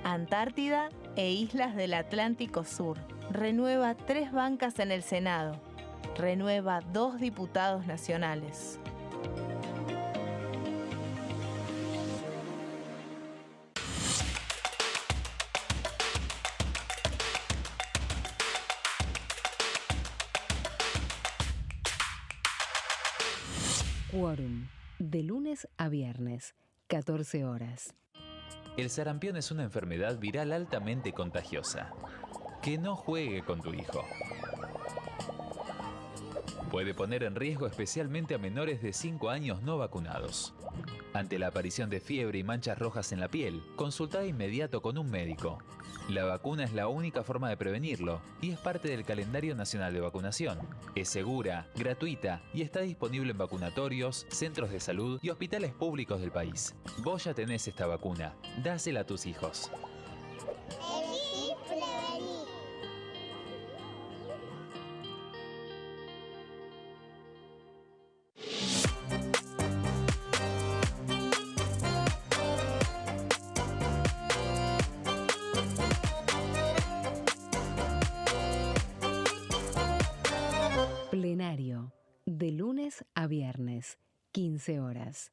Antártida e islas del Atlántico Sur. Renueva 3 bancas en el Senado. Renueva 2 diputados nacionales. Quórum, de lunes a viernes, 14 horas. El sarampión es una enfermedad viral altamente contagiosa. Que no juegue con tu hijo. Puede poner en riesgo especialmente a menores de 5 años no vacunados. Ante la aparición de fiebre y manchas rojas en la piel, consulta de inmediato con un médico. La vacuna es la única forma de prevenirlo y es parte del calendario nacional de vacunación. Es segura, gratuita y está disponible en vacunatorios, centros de salud y hospitales públicos del país. Vos ya tenés esta vacuna. Dásela a tus hijos. Plenario, de lunes a viernes, 15 horas.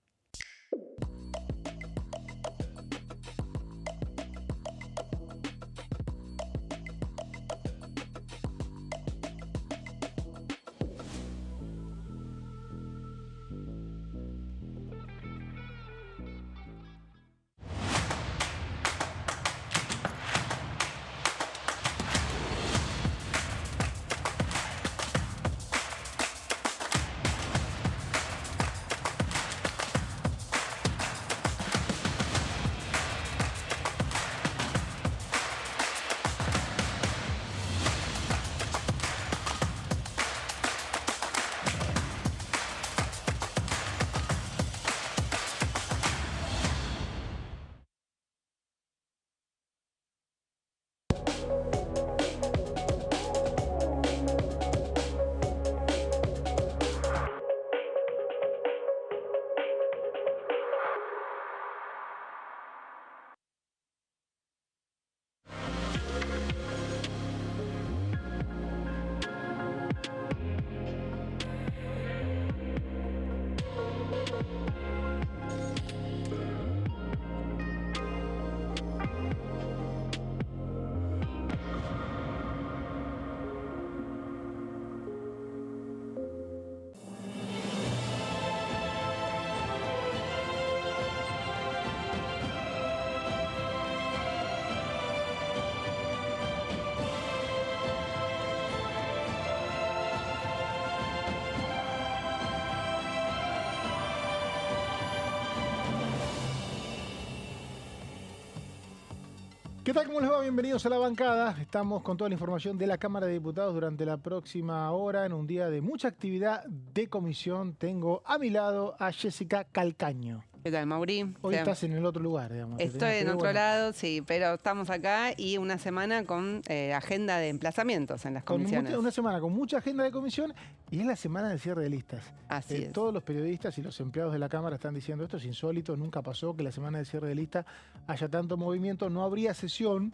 ¿Qué tal? ¿Cómo les va? Bienvenidos a La Bancada. Estamos con toda la información de la Cámara de Diputados durante la próxima hora, en un día de mucha actividad de comisión. Tengo a mi lado a Jessica Calcaño. ¿Qué tal, Mauri? Hoy estás en el otro lugar, digamos. Estoy en otro lado, sí, pero estamos acá y una semana con agenda de emplazamientos en las comisiones. Una semana con mucha agenda de comisión y es la semana del cierre de listas. Así es. Todos los periodistas y los empleados de la Cámara están diciendo esto es insólito, nunca pasó que la semana del cierre de lista haya tanto movimiento, no habría sesión,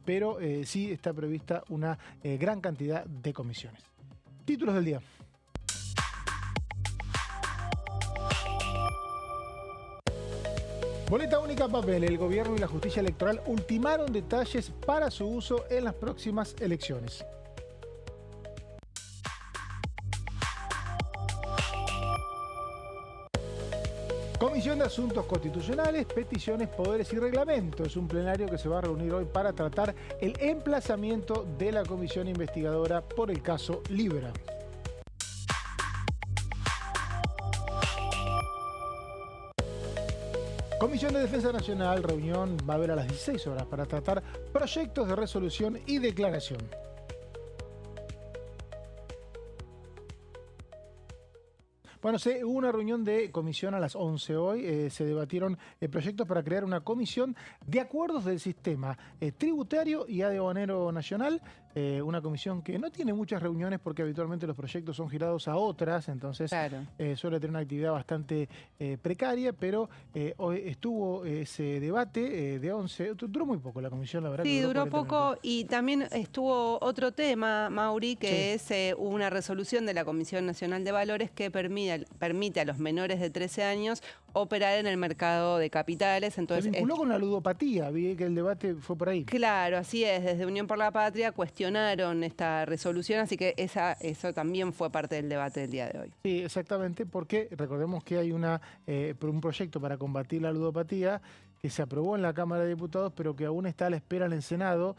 pero sí está prevista una gran cantidad de comisiones. Títulos del día. Boleta única papel. El gobierno y la justicia electoral ultimaron detalles para su uso en las próximas elecciones. Comisión de Asuntos Constitucionales, Peticiones, Poderes y Reglamento. Es un plenario que se va a reunir hoy para tratar el emplazamiento de la comisión investigadora por el caso Libra. Comisión de Defensa Nacional, reunión va a haber a las 16 horas para tratar proyectos de resolución y declaración. Bueno, hubo una reunión de comisión a las 11 hoy. Se debatieron proyectos para crear una comisión de acuerdos del sistema tributario y aduanero nacional. Una comisión que no tiene muchas reuniones porque habitualmente los proyectos son girados a otras, entonces Claro. suele tener una actividad bastante precaria, pero hoy estuvo ese debate de 11. Duró muy poco la comisión, la verdad. Sí, que duró 40 poco minutos. y también estuvo otro tema, Mauri, que Sí. es una resolución de la Comisión Nacional de Valores que permite a los menores de 13 años operar en el mercado de capitales. Entonces, Se vinculó con la ludopatía, vi que el debate fue por ahí. claro, así es. Desde Unión por la Patria cuestionaron esta resolución, así que eso también fue parte del debate del día de hoy. Sí, exactamente, porque recordemos que hay un proyecto para combatir la ludopatía que se aprobó en la Cámara de Diputados, pero que aún está a la espera en el Senado,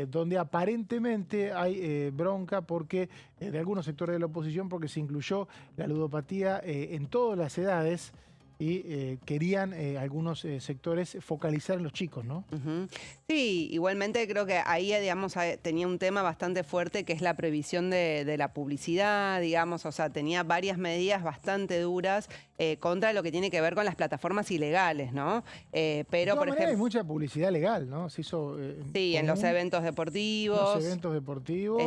donde aparentemente hay bronca porque de algunos sectores de la oposición, porque se incluyó la ludopatía en todas las edades y querían algunos sectores focalizar en los chicos, ¿no? Ujú. Sí, igualmente creo que ahí, digamos, tenía un tema bastante fuerte que es la prohibición de la publicidad, digamos, o sea, tenía varias medidas bastante duras contra lo que tiene que ver con las plataformas ilegales, ¿no? De Pero, todas por maneras, hay ejemplo, mucha publicidad legal, ¿no? Se hizo sí, en los común. eventos deportivos. Los eventos deportivos,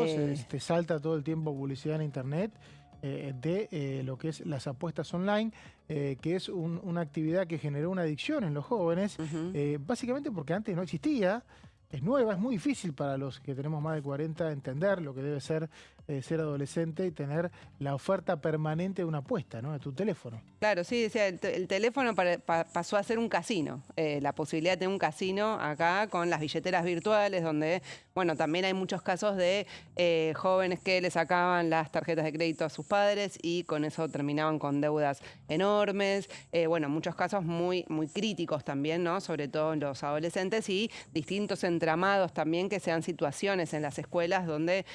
te salta todo el tiempo publicidad en internet de lo que es las apuestas online, que es una actividad que generó una adicción en los jóvenes, Ujú. básicamente porque antes no existía. Es nueva, es muy difícil para los que tenemos más de 40 entender lo que debe ser ser adolescente y tener la oferta permanente de una apuesta, ¿no? De tu teléfono. Claro, sí, decía, el teléfono pasó a ser un casino, la posibilidad de tener un casino acá con las billeteras virtuales, donde, bueno, también hay muchos casos de jóvenes que le sacaban las tarjetas de crédito a sus padres y con eso terminaban con deudas enormes, bueno, muchos casos muy, muy críticos también, ¿no? Sobre todo en los adolescentes y distintos entramados también que sean situaciones en las escuelas donde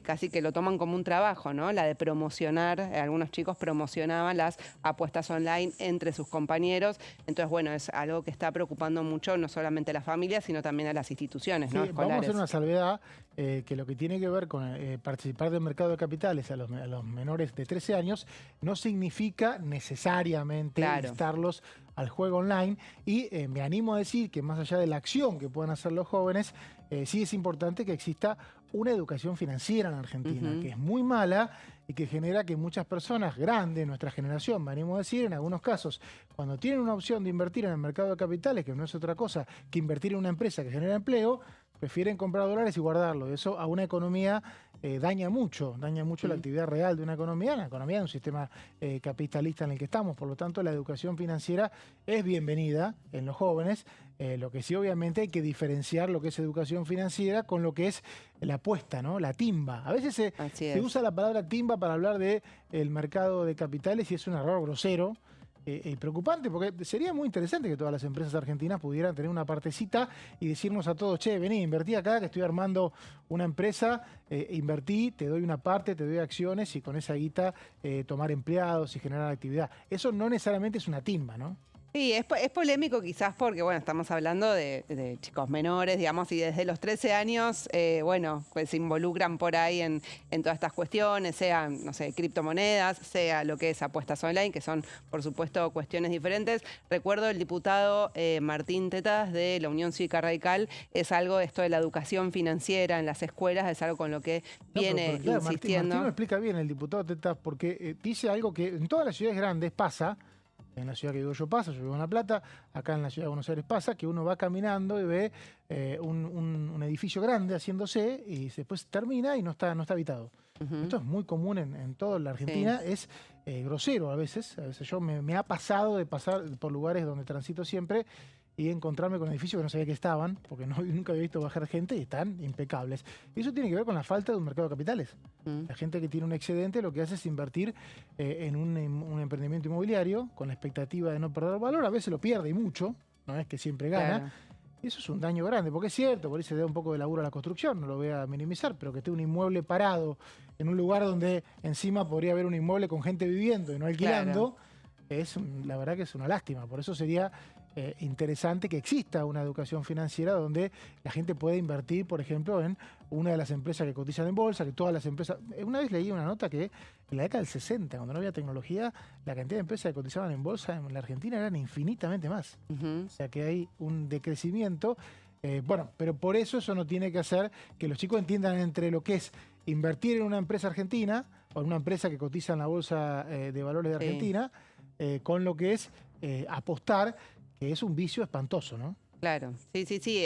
casi que lo toman como un trabajo, ¿no? La de promocionar, algunos chicos promocionaban las apuestas online entre sus compañeros. Entonces, bueno, es algo que está preocupando mucho no solamente a las familias, sino también a las instituciones, ¿no? Sí, vamos a escolares. hacer una salvedad que lo que tiene que ver con participar del mercado de capitales a los menores de 13 años no significa necesariamente Claro. instarlos al juego online y me animo a decir que más allá de la acción que puedan hacer los jóvenes, sí es importante que exista una educación financiera en Argentina, Ujú. que es muy mala y que genera que muchas personas grandes, nuestra generación, me animo a decir, en algunos casos, cuando tienen una opción de invertir en el mercado de capitales, que no es otra cosa que invertir en una empresa que genera empleo, prefieren comprar dólares y guardarlo. Eso a una economía daña mucho la actividad real de una economía de un sistema capitalista en el que estamos. Por lo tanto, la educación financiera es bienvenida en los jóvenes. Lo que sí, obviamente, hay que diferenciar lo que es educación financiera con lo que es la apuesta, ¿no? La timba. A veces Así se es. usa la palabra timba para hablar de el mercado de capitales y es un error grosero. Y preocupante, porque sería muy interesante que todas las empresas argentinas pudieran tener una partecita y decirnos a todos, che, vení, invertí acá, que estoy armando una empresa, invertí, te doy una parte, te doy acciones y con esa guita tomar empleados y generar actividad. Eso no necesariamente es una timba, ¿no? Sí, es polémico quizás porque, bueno, estamos hablando de chicos menores, digamos, y desde los 13 años, bueno, pues se involucran por ahí en todas estas cuestiones, sean, no sé, criptomonedas, sea lo que es apuestas online, que son, por supuesto, cuestiones diferentes. Recuerdo el diputado Martín Tetas de la Unión Cívica Radical, es algo esto de la educación financiera en las escuelas, es algo con lo que viene pero claro, insistiendo. Martín lo explica bien, el diputado Tetas, porque dice algo que en todas las ciudades grandes pasa. En la ciudad que vivo yo pasa, yo vivo en La Plata, acá en la ciudad de Buenos Aires pasa, que uno va caminando y ve un edificio grande haciéndose y después termina y no está habitado. Ujú. Esto es muy común en toda la Argentina, es grosero a veces yo me ha pasado de pasar por lugares donde transito siempre y encontrarme con edificios que no sabía que estaban, porque nunca había visto bajar gente y están impecables. Y eso tiene que ver con la falta de un mercado de capitales. La gente que tiene un excedente lo que hace es invertir en un emprendimiento inmobiliario con la expectativa de no perder valor. A veces lo pierde y mucho, no es que siempre gana. Claro. Y eso es un daño grande, porque es cierto, por ahí se da un poco de laburo a la construcción, no lo voy a minimizar, pero que esté un inmueble parado en un lugar donde encima podría haber un inmueble con gente viviendo y no alquilando, la verdad que es una lástima. Por eso sería interesante que exista una educación financiera donde la gente puede invertir, por ejemplo, en una de las empresas que cotizan en bolsa, que todas las empresas... Una vez leí una nota que en la década del 60, cuando no había tecnología, la cantidad de empresas que cotizaban en bolsa en la Argentina eran infinitamente más. O sea que hay un decrecimiento. Bueno, pero por eso no tiene que hacer que los chicos entiendan entre lo que es invertir en una empresa argentina o en una empresa que cotiza en la bolsa de valores de Argentina, con lo que es apostar, que es un vicio espantoso, ¿no? Claro, sí.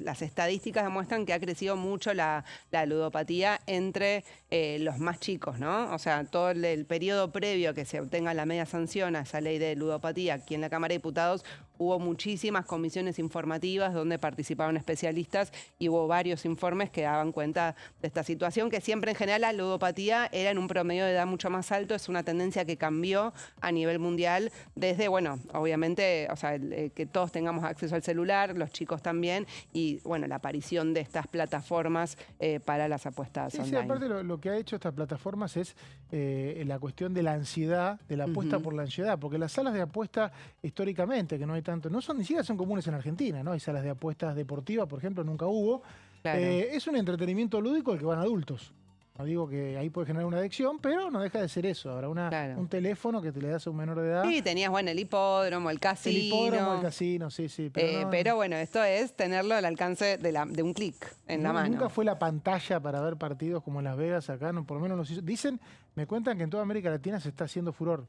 Las estadísticas demuestran que ha crecido mucho la ludopatía entre los más chicos, ¿no? O sea, todo el periodo previo a que se obtenga la media sanción a esa ley de ludopatía aquí en la Cámara de Diputados, hubo muchísimas comisiones informativas donde participaron especialistas y hubo varios informes que daban cuenta de esta situación, que siempre en general la ludopatía era en un promedio de edad mucho más alto. Es una tendencia que cambió a nivel mundial desde, bueno, obviamente, o sea, que todos tengamos acceso al celular, los chicos también, y bueno, la aparición de estas plataformas para las apuestas online. Sí, aparte lo que ha hecho estas plataformas es la cuestión de la ansiedad, de la apuesta por la ansiedad, porque las salas de apuesta históricamente, que no hay tanto, ni siquiera son comunes en Argentina, ¿no? Hay salas de apuestas deportivas, por ejemplo, nunca hubo. Claro. Es un entretenimiento lúdico al que van adultos. No digo que ahí puede generar una adicción, pero no deja de ser eso. Ahora un teléfono que te le das a un menor de edad. Sí, tenías, bueno, el hipódromo, el casino. El hipódromo, el casino, sí. Pero bueno, esto es tenerlo al alcance de un clic en la mano. Nunca fue la pantalla para ver partidos como en Las Vegas acá, no, por lo menos los hizo. Me cuentan que en toda América Latina se está haciendo furor.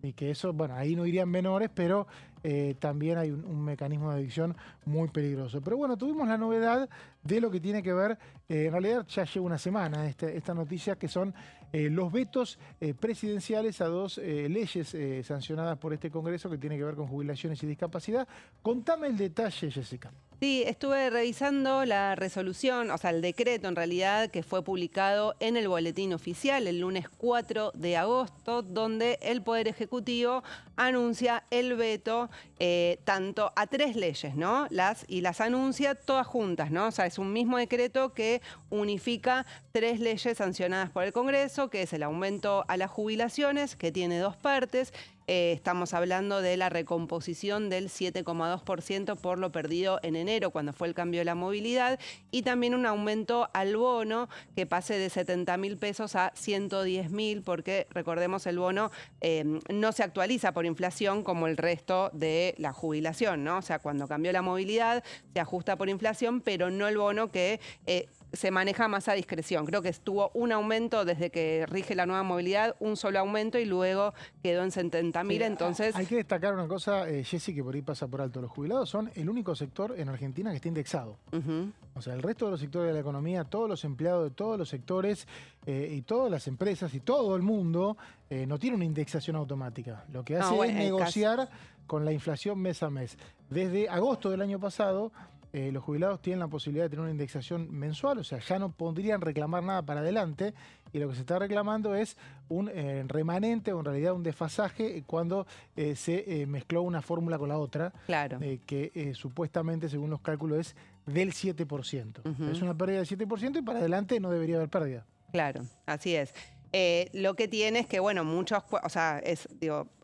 Y que eso, bueno, ahí no irían menores, pero también hay un mecanismo de adicción muy peligroso. Pero bueno, tuvimos la novedad de lo que tiene que ver, en realidad ya lleva una semana esta noticia, que son los vetos presidenciales a dos leyes sancionadas por este Congreso que tiene que ver con jubilaciones y discapacidad. Contame el detalle, Jessica. Sí, estuve revisando la resolución, o sea, el decreto en realidad, que fue publicado en el Boletín Oficial el lunes 4 de agosto, donde el Poder Ejecutivo anuncia el veto tanto a 3 leyes, ¿no? Las anuncia todas juntas, ¿no? O sea, es un mismo decreto que unifica 3 leyes sancionadas por el Congreso, que es el aumento a las jubilaciones, que tiene 2 partes. Estamos hablando de la recomposición del 7,2% por lo perdido en enero, cuando fue el cambio de la movilidad, y también un aumento al bono que pase de 70.000 pesos a 110.000, porque recordemos, el bono no se actualiza por inflación como el resto de la jubilación, ¿no? O sea, cuando cambió la movilidad se ajusta por inflación, pero no el bono que... se maneja más a discreción. Creo que estuvo un aumento desde que rige la nueva movilidad, un solo aumento, y luego quedó en 70.000, entonces... Hay que destacar una cosa, Jessy, que por ahí pasa por alto. Los jubilados son el único sector en Argentina que está indexado. O sea, el resto de los sectores de la economía, todos los empleados de todos los sectores y todas las empresas y todo el mundo no tiene una indexación automática. Lo que hace es negociar con la inflación mes a mes. Desde agosto del año pasado... los jubilados tienen la posibilidad de tener una indexación mensual, o sea, ya no podrían reclamar nada para adelante, y lo que se está reclamando es un remanente, o en realidad un desfasaje, cuando se mezcló una fórmula con la otra, claro. Que supuestamente, según los cálculos, es del 7%. Es una pérdida del 7% y para adelante no debería haber pérdida. Claro, así es. Lo que tiene es que, bueno, muchos, o sea,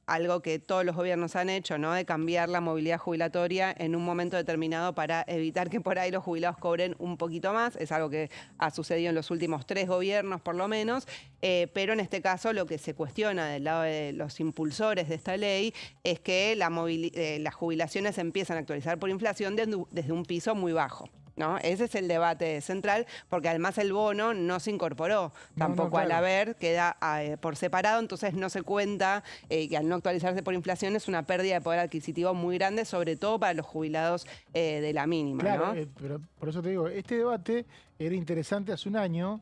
algo que todos los gobiernos han hecho, ¿no? De cambiar la movilidad jubilatoria en un momento determinado para evitar que por ahí los jubilados cobren un poquito más. Es algo que ha sucedido en los últimos 3 gobiernos, por lo menos. Pero en este caso lo que se cuestiona del lado de los impulsores de esta ley es que las jubilaciones se empiezan a actualizar por inflación desde un piso muy bajo, ¿no? Ese es el debate central, porque además el bono no se incorporó tampoco claro. al haber, queda por separado, entonces no se cuenta que al no actualizarse por inflación es una pérdida de poder adquisitivo muy grande, sobre todo para los jubilados de la mínima. Claro, ¿no? Pero por eso te digo, este debate era interesante hace un año,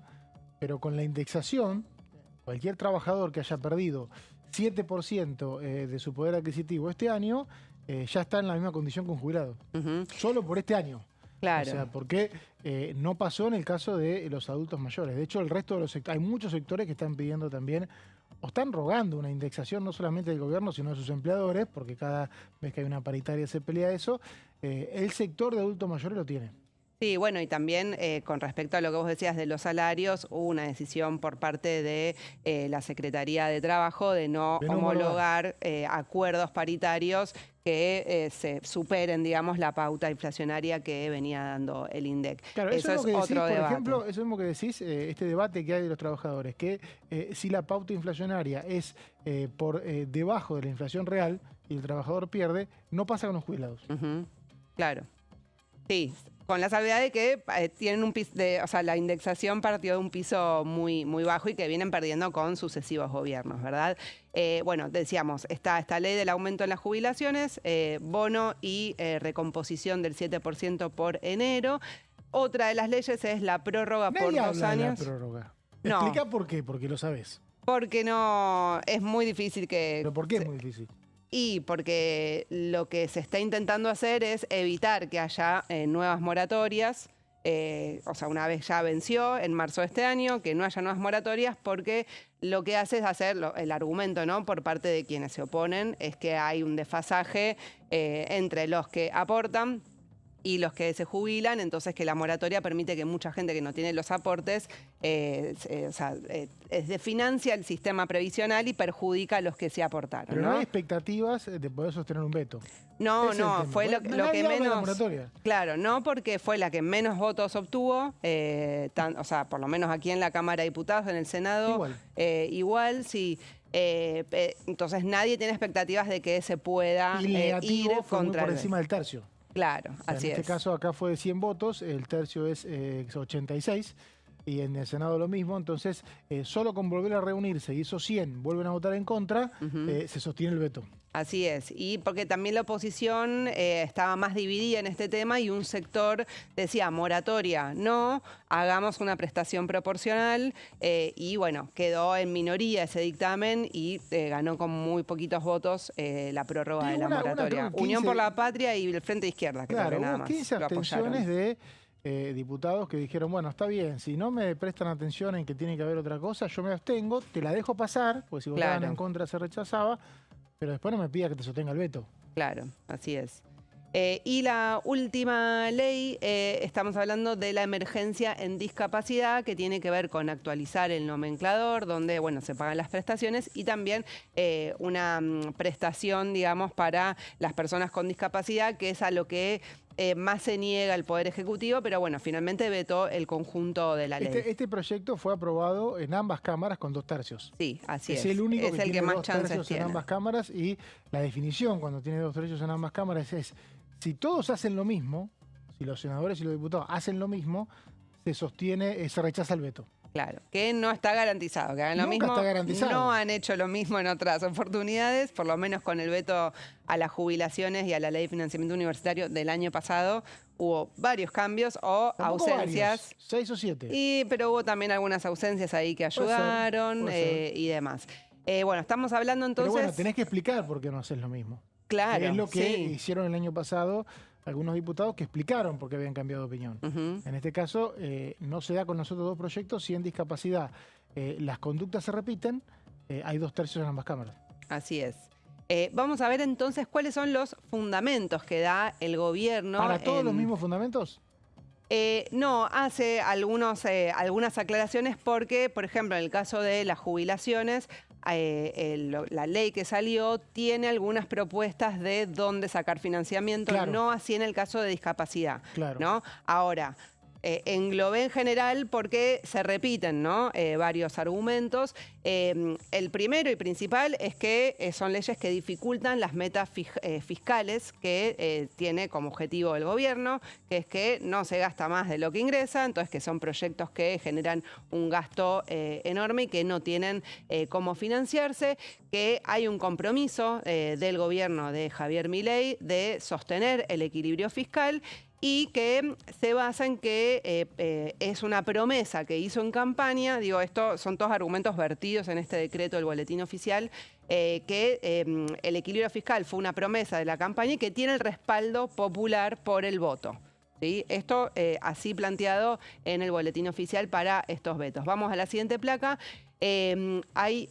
pero con la indexación, cualquier trabajador que haya perdido 7% de su poder adquisitivo este año, ya está en la misma condición que un jubilado. Solo por este año. Claro. O sea, porque no pasó en el caso de los adultos mayores. De hecho, el resto de los sectores, hay muchos sectores que están pidiendo también, o están rogando una indexación no solamente del gobierno, sino de sus empleadores, porque cada vez que hay una paritaria se pelea eso. El sector de adultos mayores lo tiene. Sí, bueno, y también con respecto a lo que vos decías de los salarios, hubo una decisión por parte de la Secretaría de Trabajo de no homologar acuerdos paritarios que se superen, digamos, la pauta inflacionaria que venía dando el INDEC. Claro, eso es lo que decís, otro por debate. ejemplo, eso mismo que decís, este debate que hay de los trabajadores, que si la pauta inflacionaria es por debajo de la inflación real y el trabajador pierde, no pasa con los jubilados. Claro. Sí, con la salvedad de que tienen un piso, o sea, la indexación partió de un piso muy, muy bajo y que vienen perdiendo con sucesivos gobiernos, ¿verdad? Bueno, decíamos, está esta ley del aumento en las jubilaciones, bono y recomposición del 7% por enero. Otra de las leyes es la prórroga por 2 años. De la prórroga. No. Explica por qué, porque lo sabés. Porque no, es muy difícil que... ¿Pero por qué es muy difícil? Y porque lo que se está intentando hacer es evitar que haya nuevas moratorias. O sea, una vez ya venció en marzo de este año, que no haya nuevas moratorias, porque lo que hace es hacer, el argumento, ¿no?, por parte de quienes se oponen, es que hay un desfasaje entre los que aportan y los que se jubilan, entonces que la moratoria permite que mucha gente que no tiene los aportes desfinancia el sistema previsional y perjudica a los que se aportaron. Pero no hay expectativas de poder sostener un veto. No, fue lo que menos... Claro, no, porque fue la que menos votos obtuvo, o sea, por lo menos aquí en la Cámara de Diputados, en el Senado. Igual, sí. Entonces nadie tiene expectativas de que se pueda ir contra por encima del tercio. Claro, O sea, así es. En este caso acá fue de 100 votos, el tercio es 86 y en el Senado lo mismo, entonces solo con volver a reunirse y esos 100 vuelven a votar en contra, se sostiene el veto. Así es, y porque también la oposición estaba más dividida en este tema y un sector decía moratoria, no, hagamos una prestación proporcional y bueno, quedó en minoría ese dictamen y ganó con muy poquitos votos la prórroga de la moratoria. 15, Unión por la Patria y el Frente de Izquierda, que claro, nada hubo más 15 abstenciones de diputados que dijeron, bueno, está bien, si no me prestan atención en que tiene que haber otra cosa, yo me abstengo, te la dejo pasar, porque si votaban en contra se rechazaba, pero después no me pida que te sostenga el veto. Claro, así es. Y la última ley, estamos hablando de la emergencia en discapacidad, que tiene que ver con actualizar el nomenclador, donde bueno, se pagan las prestaciones, y también una prestación, digamos, para las personas con discapacidad, que es a lo que más se niega el Poder Ejecutivo, pero bueno, finalmente vetó el conjunto de la ley. Este proyecto fue aprobado en ambas cámaras con 2 tercios. Sí, así es. Es el único es que el tiene que más 2 chances tercios tiene en ambas cámaras, y la definición cuando tiene 2 tercios en ambas cámaras es si todos hacen lo mismo, si los senadores y los diputados hacen lo mismo, se sostiene, se rechaza el veto. Claro, que no está garantizado, que hagan lo mismo. Está garantizado. No han hecho lo mismo en otras oportunidades, por lo menos con el veto a las jubilaciones y a la ley de financiamiento universitario del año pasado. Hubo varios cambios o Tampoco ausencias. Varios, 6 o 7. Pero hubo también algunas ausencias ahí que ayudaron y demás. Bueno, estamos hablando entonces... Pero bueno, tenés que explicar por qué no haces lo mismo. Claro, es lo que hicieron el año pasado algunos diputados que explicaron por qué habían cambiado de opinión. En este caso, no se da con nosotros 2 proyectos, si en discapacidad las conductas se repiten, hay 2 tercios en ambas cámaras. Así es. Vamos a ver entonces cuáles son los fundamentos que da el gobierno. ¿Para todos los mismos fundamentos? No, hace algunas aclaraciones porque, por ejemplo, en el caso de las jubilaciones, la ley que salió tiene algunas propuestas de dónde sacar financiamiento, no así en el caso de discapacidad. ¿No? Ahora, englobé en general porque se repiten, ¿no? Varios argumentos. El primero y principal es que son leyes que dificultan las metas fiscales que tiene como objetivo el gobierno, que es que no se gasta más de lo que ingresa, entonces que son proyectos que generan un gasto enorme y que no tienen cómo financiarse, que hay un compromiso del gobierno de Javier Milei de sostener el equilibrio fiscal, y que se basa en que es una promesa que hizo en campaña. Digo, estos son todos argumentos vertidos en este decreto del Boletín Oficial, que el equilibrio fiscal fue una promesa de la campaña y que tiene el respaldo popular por el voto. ¿Sí? Esto así planteado en el Boletín Oficial para estos vetos. Vamos a la siguiente placa. Hay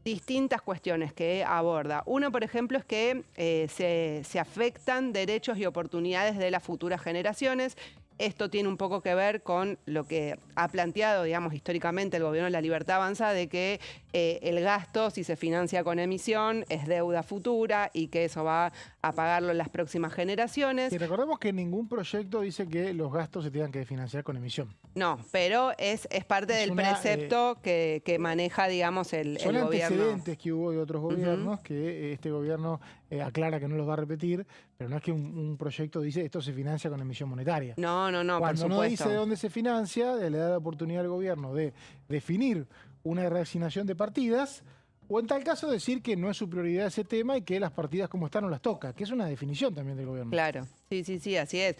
distintas cuestiones que aborda. Uno, por ejemplo, es que se afectan derechos y oportunidades de las futuras generaciones. Esto tiene un poco que ver con lo que ha planteado, digamos, históricamente el gobierno de la Libertad Avanza, de que el gasto, si se financia con emisión, es deuda futura y que eso va a pagarlo en las próximas generaciones. Y recordemos que ningún proyecto dice que los gastos se tengan que financiar con emisión. No, pero es parte del precepto que maneja, digamos, el son gobierno. Son antecedentes que hubo de otros gobiernos, que este gobierno aclara que no los va a repetir, pero no es que un proyecto dice esto se financia con emisión monetaria. No, por supuesto. Cuando no dice de dónde se financia, le da la oportunidad al gobierno de definir una reasignación de partidas, o en tal caso decir que no es su prioridad ese tema y que las partidas como están no las toca, que es una definición también del gobierno. Claro, sí, así es.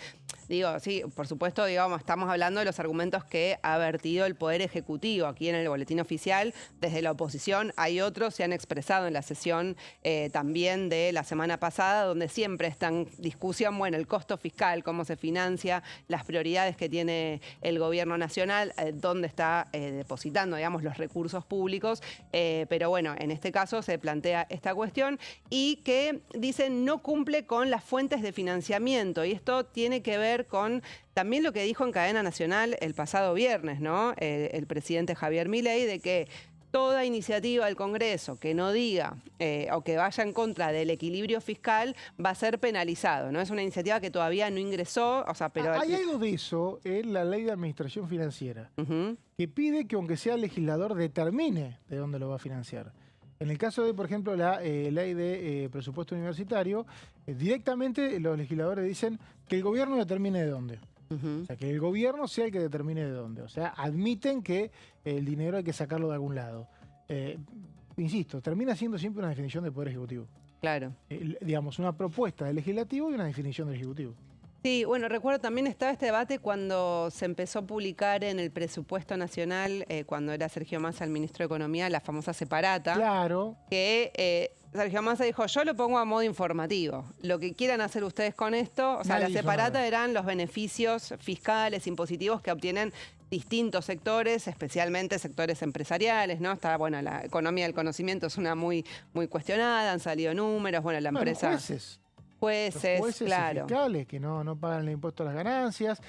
Digo, sí, por supuesto, digamos, estamos hablando de los argumentos que ha vertido el Poder Ejecutivo aquí en el Boletín Oficial. Desde la oposición hay otros, se han expresado en la sesión también de la semana pasada, donde siempre está en discusión, bueno, el costo fiscal, cómo se financia, las prioridades que tiene el gobierno nacional, dónde está depositando, digamos, los recursos públicos. Pero bueno, en este caso se plantea esta cuestión y que dicen no cumple con las fuentes de financiamiento. Y esto tiene que ver con también lo que dijo en cadena nacional el pasado viernes, ¿no? El presidente Javier Milei, de que toda iniciativa del Congreso que no diga o que vaya en contra del equilibrio fiscal va a ser penalizado, ¿no? Es una iniciativa que todavía no ingresó, o sea, pero... Hay algo de eso en la Ley de Administración Financiera, que pide que aunque sea el legislador determine de dónde lo va a financiar. En el caso de, por ejemplo, la ley de presupuesto universitario, directamente los legisladores dicen que el gobierno determine de dónde. O sea, que el gobierno sea el que determine de dónde. O sea, admiten que el dinero hay que sacarlo de algún lado. Insisto, termina siendo siempre una definición del Poder Ejecutivo. Claro. Digamos, una propuesta del Legislativo y una definición del Ejecutivo. Sí, bueno, recuerdo también estaba este debate cuando se empezó a publicar en el presupuesto nacional, cuando era Sergio Massa el ministro de Economía, la famosa separata. Claro. Que Sergio Massa dijo, yo lo pongo a modo informativo. Lo que quieran hacer ustedes con esto, o sea, la separata eran los beneficios fiscales, impositivos que obtienen distintos sectores, especialmente sectores empresariales, ¿no? Está, bueno, la economía del conocimiento es una muy cuestionada, han salido números, bueno, la empresa... Jueces, claro. Fiscales que no pagan el impuesto a las ganancias,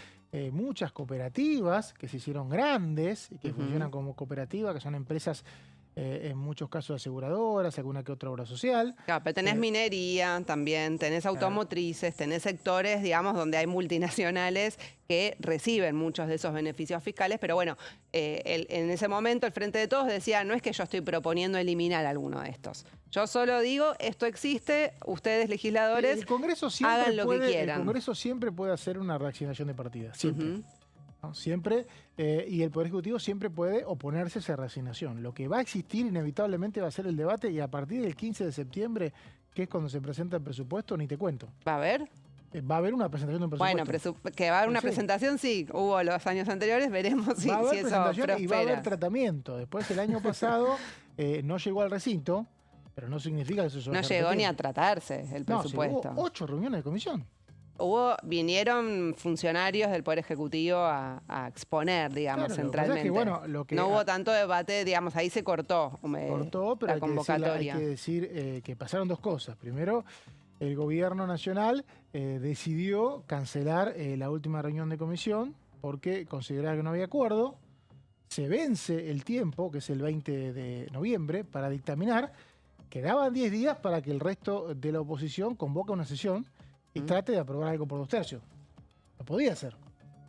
muchas cooperativas que se hicieron grandes y que funcionan como cooperativas, que son empresas en muchos casos aseguradoras, alguna que otra obra social. Claro, pero tenés minería también, tenés automotrices, tenés sectores, digamos, donde hay multinacionales que reciben muchos de esos beneficios fiscales, pero bueno, en ese momento el Frente de Todos decía, no es que yo estoy proponiendo eliminar alguno de estos. Yo solo digo, esto existe, ustedes legisladores, el Congreso siempre hagan lo que quieran. El Congreso siempre puede hacer una reaccionación de partidas, siempre. ¿No? Siempre, y el Poder Ejecutivo siempre puede oponerse a esa reasignación. Lo que va a existir inevitablemente va a ser el debate y a partir del 15 de septiembre, que es cuando se presenta el presupuesto, ni te cuento. ¿Va a haber? Va a haber una presentación de un presupuesto. Bueno, que va a haber una presentación, sí. Hubo los años anteriores, veremos si eso prospera. Y va a haber tratamiento. Después, el año pasado, no llegó al recinto, pero no significa que eso se vaya a repetir. No llegó ni a tratarse el presupuesto. Hubo 8 reuniones de comisión. Vinieron funcionarios del Poder Ejecutivo a exponer, digamos, centralmente. No hubo tanto debate, digamos, ahí se cortó, pero la convocatoria. Hay que decir que pasaron dos cosas. Primero, el gobierno nacional decidió cancelar la última reunión de comisión porque consideraba que no había acuerdo. Se vence el tiempo, que es el 20 de noviembre, para dictaminar. Quedaban 10 días para que el resto de la oposición convoque una sesión y trate de aprobar algo por 2 tercios. Lo podía hacer.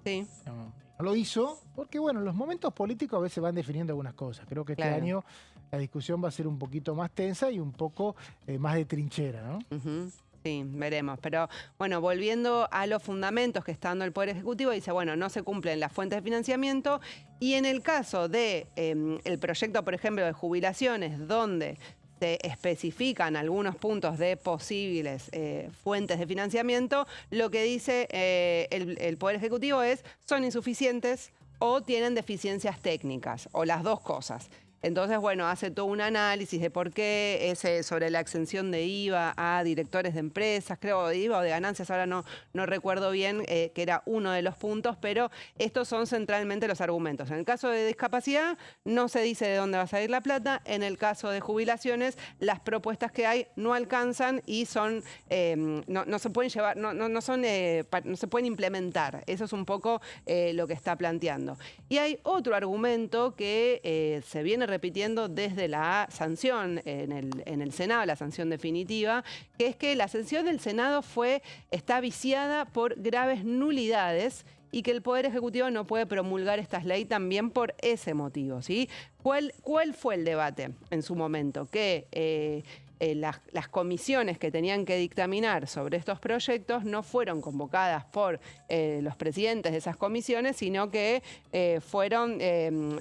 Sí. No lo hizo porque, bueno, los momentos políticos a veces van definiendo algunas cosas. Creo que este año la discusión va a ser un poquito más tensa y un poco más de trinchera, ¿no? Sí, veremos. Pero, bueno, volviendo a los fundamentos que está dando el Poder Ejecutivo, dice, bueno, no se cumplen las fuentes de financiamiento y en el caso de el proyecto, por ejemplo, de jubilaciones, donde se especifican algunos puntos de posibles fuentes de financiamiento, lo que dice el Poder Ejecutivo es son insuficientes o tienen deficiencias técnicas, o las dos cosas. Entonces, bueno, hace todo un análisis de por qué es sobre la exención de IVA a directores de empresas, creo, de IVA o de ganancias, ahora no recuerdo bien, que era uno de los puntos, pero estos son centralmente los argumentos. En el caso de discapacidad, no se dice de dónde va a salir la plata. En el caso de jubilaciones, las propuestas que hay no alcanzan y son no se pueden llevar, no se pueden implementar. Eso es un poco lo que está planteando. Y hay otro argumento que se viene repitiendo desde la sanción en el Senado, la sanción definitiva, que es que la sanción del Senado está viciada por graves nulidades y que el Poder Ejecutivo no puede promulgar estas leyes también por ese motivo, ¿sí? ¿Cuál fue el debate en su momento? Que las comisiones que tenían que dictaminar sobre estos proyectos no fueron convocadas por los presidentes de esas comisiones, sino que fueron,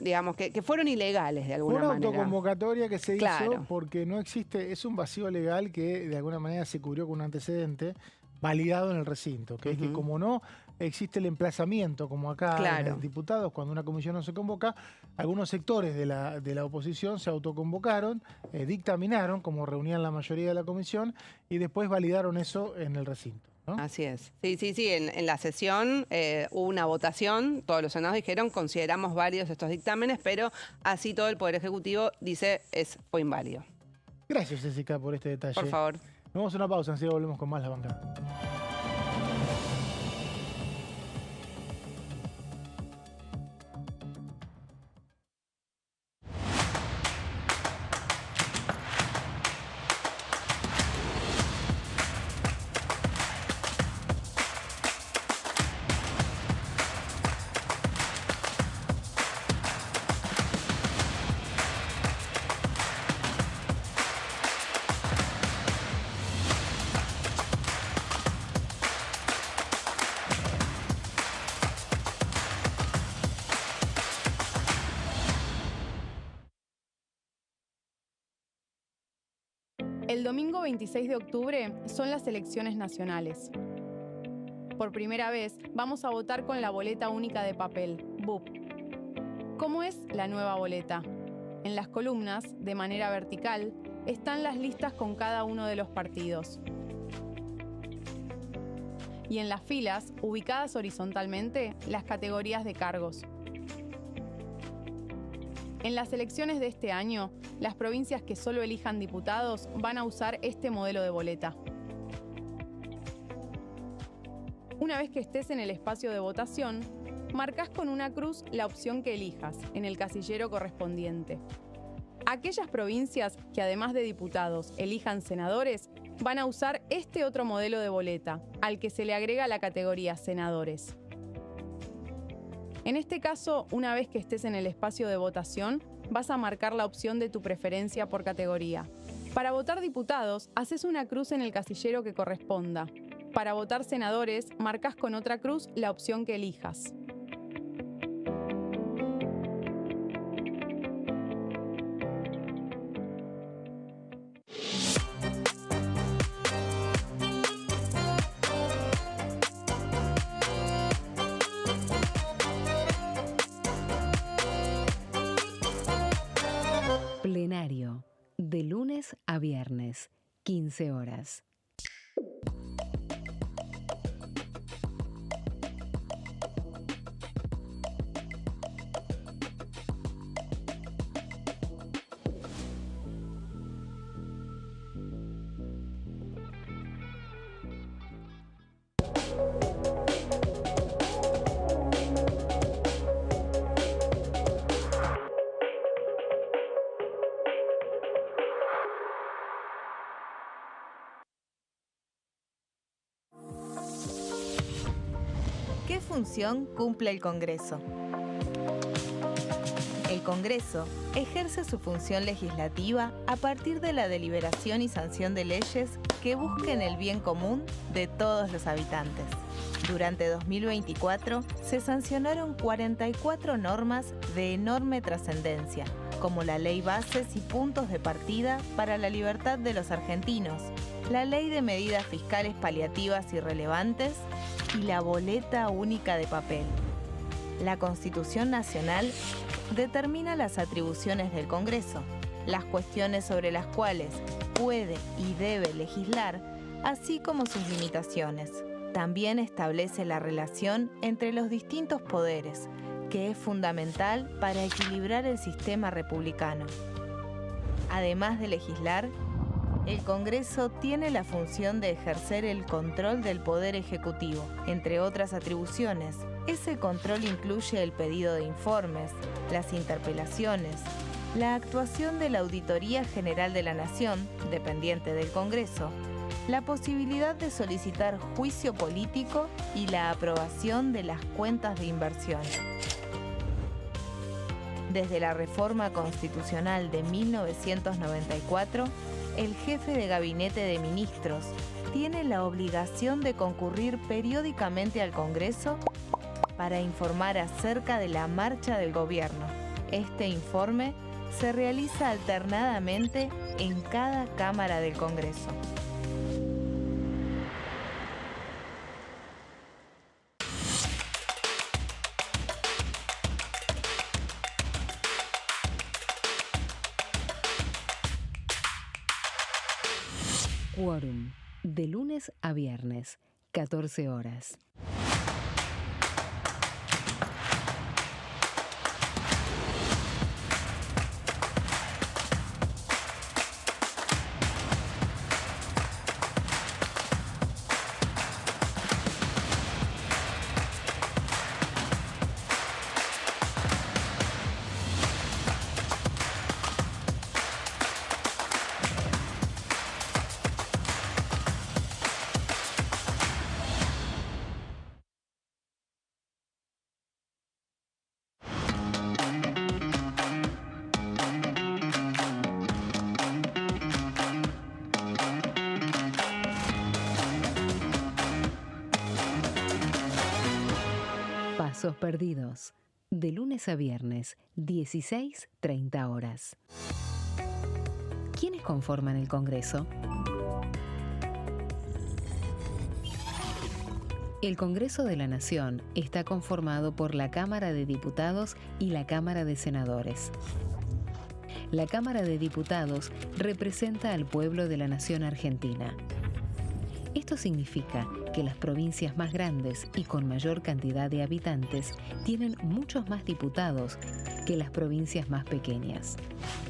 digamos, que fueron ilegales de alguna manera. Una autoconvocatoria que se hizo Claro. porque no existe, es un vacío legal que de alguna manera se cubrió con un antecedente validado en el recinto, que es que como no existe el emplazamiento, como acá Claro. en diputados, cuando una comisión no se convoca, algunos sectores de la oposición se autoconvocaron, dictaminaron, como reunían la mayoría de la comisión, y después validaron eso en el recinto, ¿no? Así es. Sí. En la sesión hubo una votación, todos los senados dijeron, consideramos válidos estos dictámenes, pero así todo el Poder Ejecutivo dice, fue inválido. Gracias, Jessica, por este detalle. Por favor. Vamos a una pausa, enseguida volvemos con más La Bancada. El domingo 26 de octubre son las elecciones nacionales. Por primera vez vamos a votar con la boleta única de papel, BUP. ¿Cómo es la nueva boleta? En las columnas, de manera vertical, están las listas con cada uno de los partidos. Y en las filas, ubicadas horizontalmente, las categorías de cargos. En las elecciones de este año, las provincias que solo elijan diputados van a usar este modelo de boleta. Una vez que estés en el espacio de votación, marcas con una cruz la opción que elijas en el casillero correspondiente. Aquellas provincias que además de diputados elijan senadores van a usar este otro modelo de boleta, al que se le agrega la categoría senadores. En este caso, una vez que estés en el espacio de votación, vas a marcar la opción de tu preferencia por categoría. Para votar diputados, haces una cruz en el casillero que corresponda. Para votar senadores, marcas con otra cruz la opción que elijas. Plenario, de lunes a viernes, 15 horas. ¿Qué función cumple el Congreso? El Congreso ejerce su función legislativa a partir de la deliberación y sanción de leyes que busquen el bien común de todos los habitantes. Durante 2024 se sancionaron 44 normas de enorme trascendencia, como la Ley Bases y Puntos de Partida para la Libertad de los Argentinos, la Ley de Medidas Fiscales Paliativas y Relevantes y la Boleta Única de Papel. La Constitución Nacional determina las atribuciones del Congreso, las cuestiones sobre las cuales puede y debe legislar, así como sus limitaciones. También establece la relación entre los distintos poderes, que es fundamental para equilibrar el sistema republicano. Además de legislar, el Congreso tiene la función de ejercer el control del Poder Ejecutivo. Entre otras atribuciones, ese control incluye el pedido de informes, las interpelaciones, la actuación de la Auditoría General de la Nación, dependiente del Congreso, la posibilidad de solicitar juicio político y la aprobación de las cuentas de inversión. Desde la reforma constitucional de 1994, el jefe de gabinete de ministros tiene la obligación de concurrir periódicamente al Congreso para informar acerca de la marcha del gobierno. Este informe se realiza alternadamente en cada Cámara del Congreso. Quórum, de lunes a viernes, 14 horas. Pasos perdidos, de lunes a viernes, 16:30 horas. ¿Quiénes conforman el Congreso? El Congreso de la Nación está conformado por la Cámara de Diputados y la Cámara de Senadores. La Cámara de Diputados representa al pueblo de la nación argentina. Esto significa que las provincias más grandes y con mayor cantidad de habitantes tienen muchos más diputados que las provincias más pequeñas.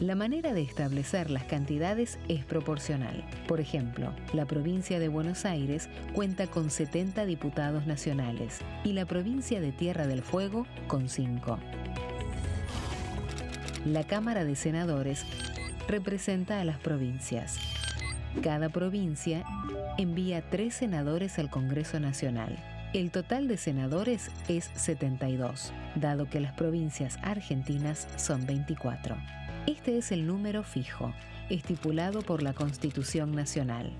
La manera de establecer las cantidades es proporcional. Por ejemplo, la provincia de Buenos Aires cuenta con 70 diputados nacionales y la provincia de Tierra del Fuego con 5. La Cámara de Senadores representa a las provincias. Cada provincia envía 3 senadores al Congreso Nacional. El total de senadores es 72, dado que las provincias argentinas son 24. Este es el número fijo, estipulado por la Constitución Nacional.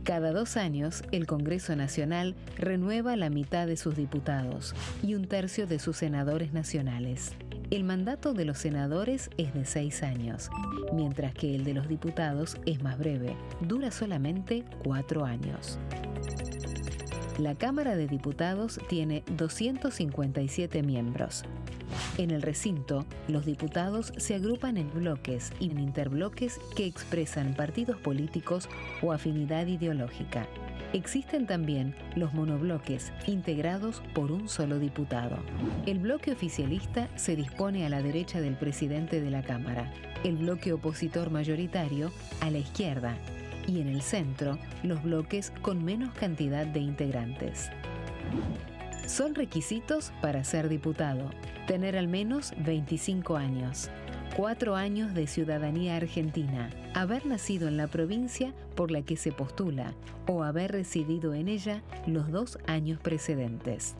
Cada 2 años, el Congreso Nacional renueva la mitad de sus diputados y 1/3 de sus senadores nacionales. El mandato de los senadores es de 6 años, mientras que el de los diputados es más breve, dura solamente 4 años. La Cámara de Diputados tiene 257 miembros. En el recinto, los diputados se agrupan en bloques y en interbloques que expresan partidos políticos o afinidad ideológica. Existen también los monobloques, integrados por un solo diputado. El bloque oficialista se dispone a la derecha del presidente de la Cámara, el bloque opositor mayoritario a la izquierda, y en el centro, los bloques con menos cantidad de integrantes. Son requisitos para ser diputado: tener al menos 25 años, 4 años de ciudadanía argentina, haber nacido en la provincia por la que se postula o haber residido en ella los 2 años precedentes.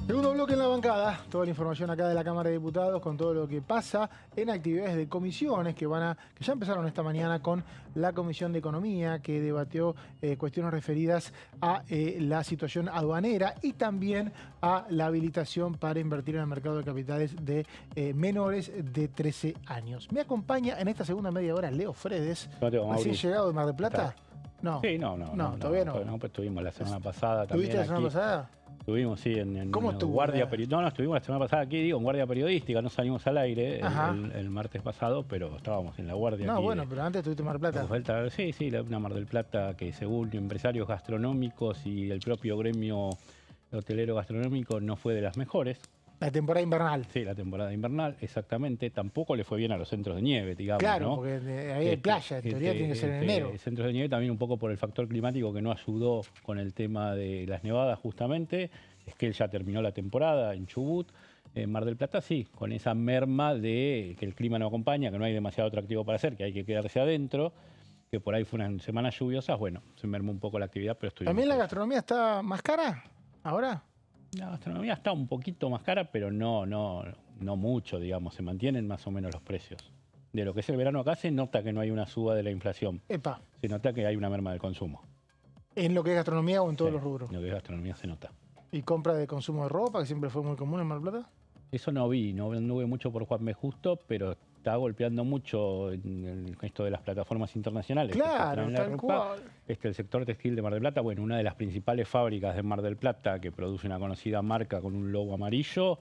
Segundo bloque en la bancada, toda la información acá de la Cámara de Diputados con todo lo que pasa en actividades de comisiones que ya empezaron esta mañana con la Comisión de Economía, que debatió cuestiones referidas a la situación aduanera y también a la habilitación para invertir en el mercado de capitales de menores de 13 años. Me acompaña en esta segunda media hora Leo Fredes, recién llegado de Mar del Plata. No. Sí, no, todavía no. No, pues estuvimos la semana pasada también. ¿Tuviste la semana pasada? Estuvimos, sí, en ¿Cómo estuvo? guardia periodística. No, estuvimos la semana pasada aquí, digo, en guardia periodística, no salimos al aire el martes pasado, pero estábamos en la guardia. No, aquí bueno, pero antes estuviste en Mar del Plata. Sí, una Mar del Plata que según empresarios gastronómicos y el propio gremio hotelero gastronómico no fue de las mejores. La temporada invernal. Sí, la temporada invernal, exactamente. Tampoco le fue bien a los centros de nieve, digamos. Claro, ¿no? porque ahí hay playa, en teoría tiene que ser en enero. Centros de nieve también un poco por el factor climático que no ayudó con el tema de las nevadas justamente. Es que él ya terminó la temporada en Chubut. En Mar del Plata sí, con esa merma de que el clima no acompaña, que no hay demasiado atractivo para hacer, que hay que quedarse adentro, que por ahí fueron semanas lluviosas. Bueno, se mermó un poco la actividad, pero estuvimos... ¿También la gastronomía está más cara ahora? La gastronomía está un poquito más cara, pero no mucho, digamos. Se mantienen más o menos los precios. De lo que es el verano acá se nota que no hay una suba de la inflación. Epa. Se nota que hay una merma del consumo. ¿En lo que es gastronomía o en todos los rubros? En lo que es gastronomía se nota. ¿Y compra de consumo de ropa, que siempre fue muy común en Mar del Plata? Eso no vi, no anduve mucho por Juan B. Justo, pero está golpeando mucho en esto de las plataformas internacionales. Claro, tal cual. El sector textil de Mar del Plata, bueno, una de las principales fábricas de Mar del Plata que produce una conocida marca con un logo amarillo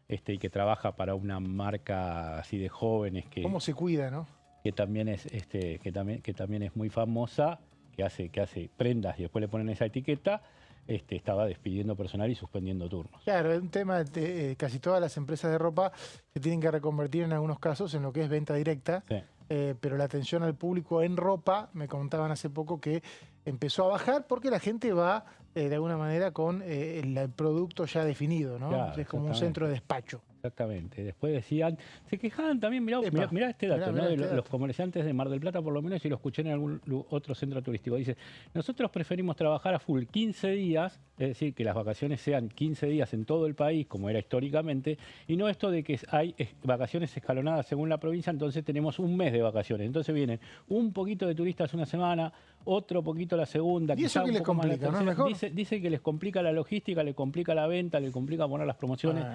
y que trabaja para una marca así de jóvenes que... ¿Cómo se cuida, no? Que también es, que también es muy famosa, que hace prendas y después le ponen esa etiqueta. Estaba despidiendo personal y suspendiendo turnos. Claro, es un tema de casi todas las empresas de ropa se tienen que reconvertir en algunos casos en lo que es venta directa, sí. Pero la atención al público en ropa, me contaban hace poco que empezó a bajar porque la gente va de alguna manera con el producto ya definido, ¿no? Claro, es como un centro de despacho. Exactamente. Después decían, se quejaban también, mirá este dato, ¿no? Los comerciantes de Mar del Plata, por lo menos, y lo escuché en algún otro centro turístico. Dice, nosotros preferimos trabajar a full 15 días, es decir, que las vacaciones sean 15 días en todo el país, como era históricamente, y no esto de que hay vacaciones escalonadas según la provincia, entonces tenemos un mes de vacaciones. Entonces vienen un poquito de turistas una semana, otro poquito la segunda, ¿y eso qué les complica? ¿No es mejor? Dice que les complica la logística, le complica la venta, le complica poner las promociones.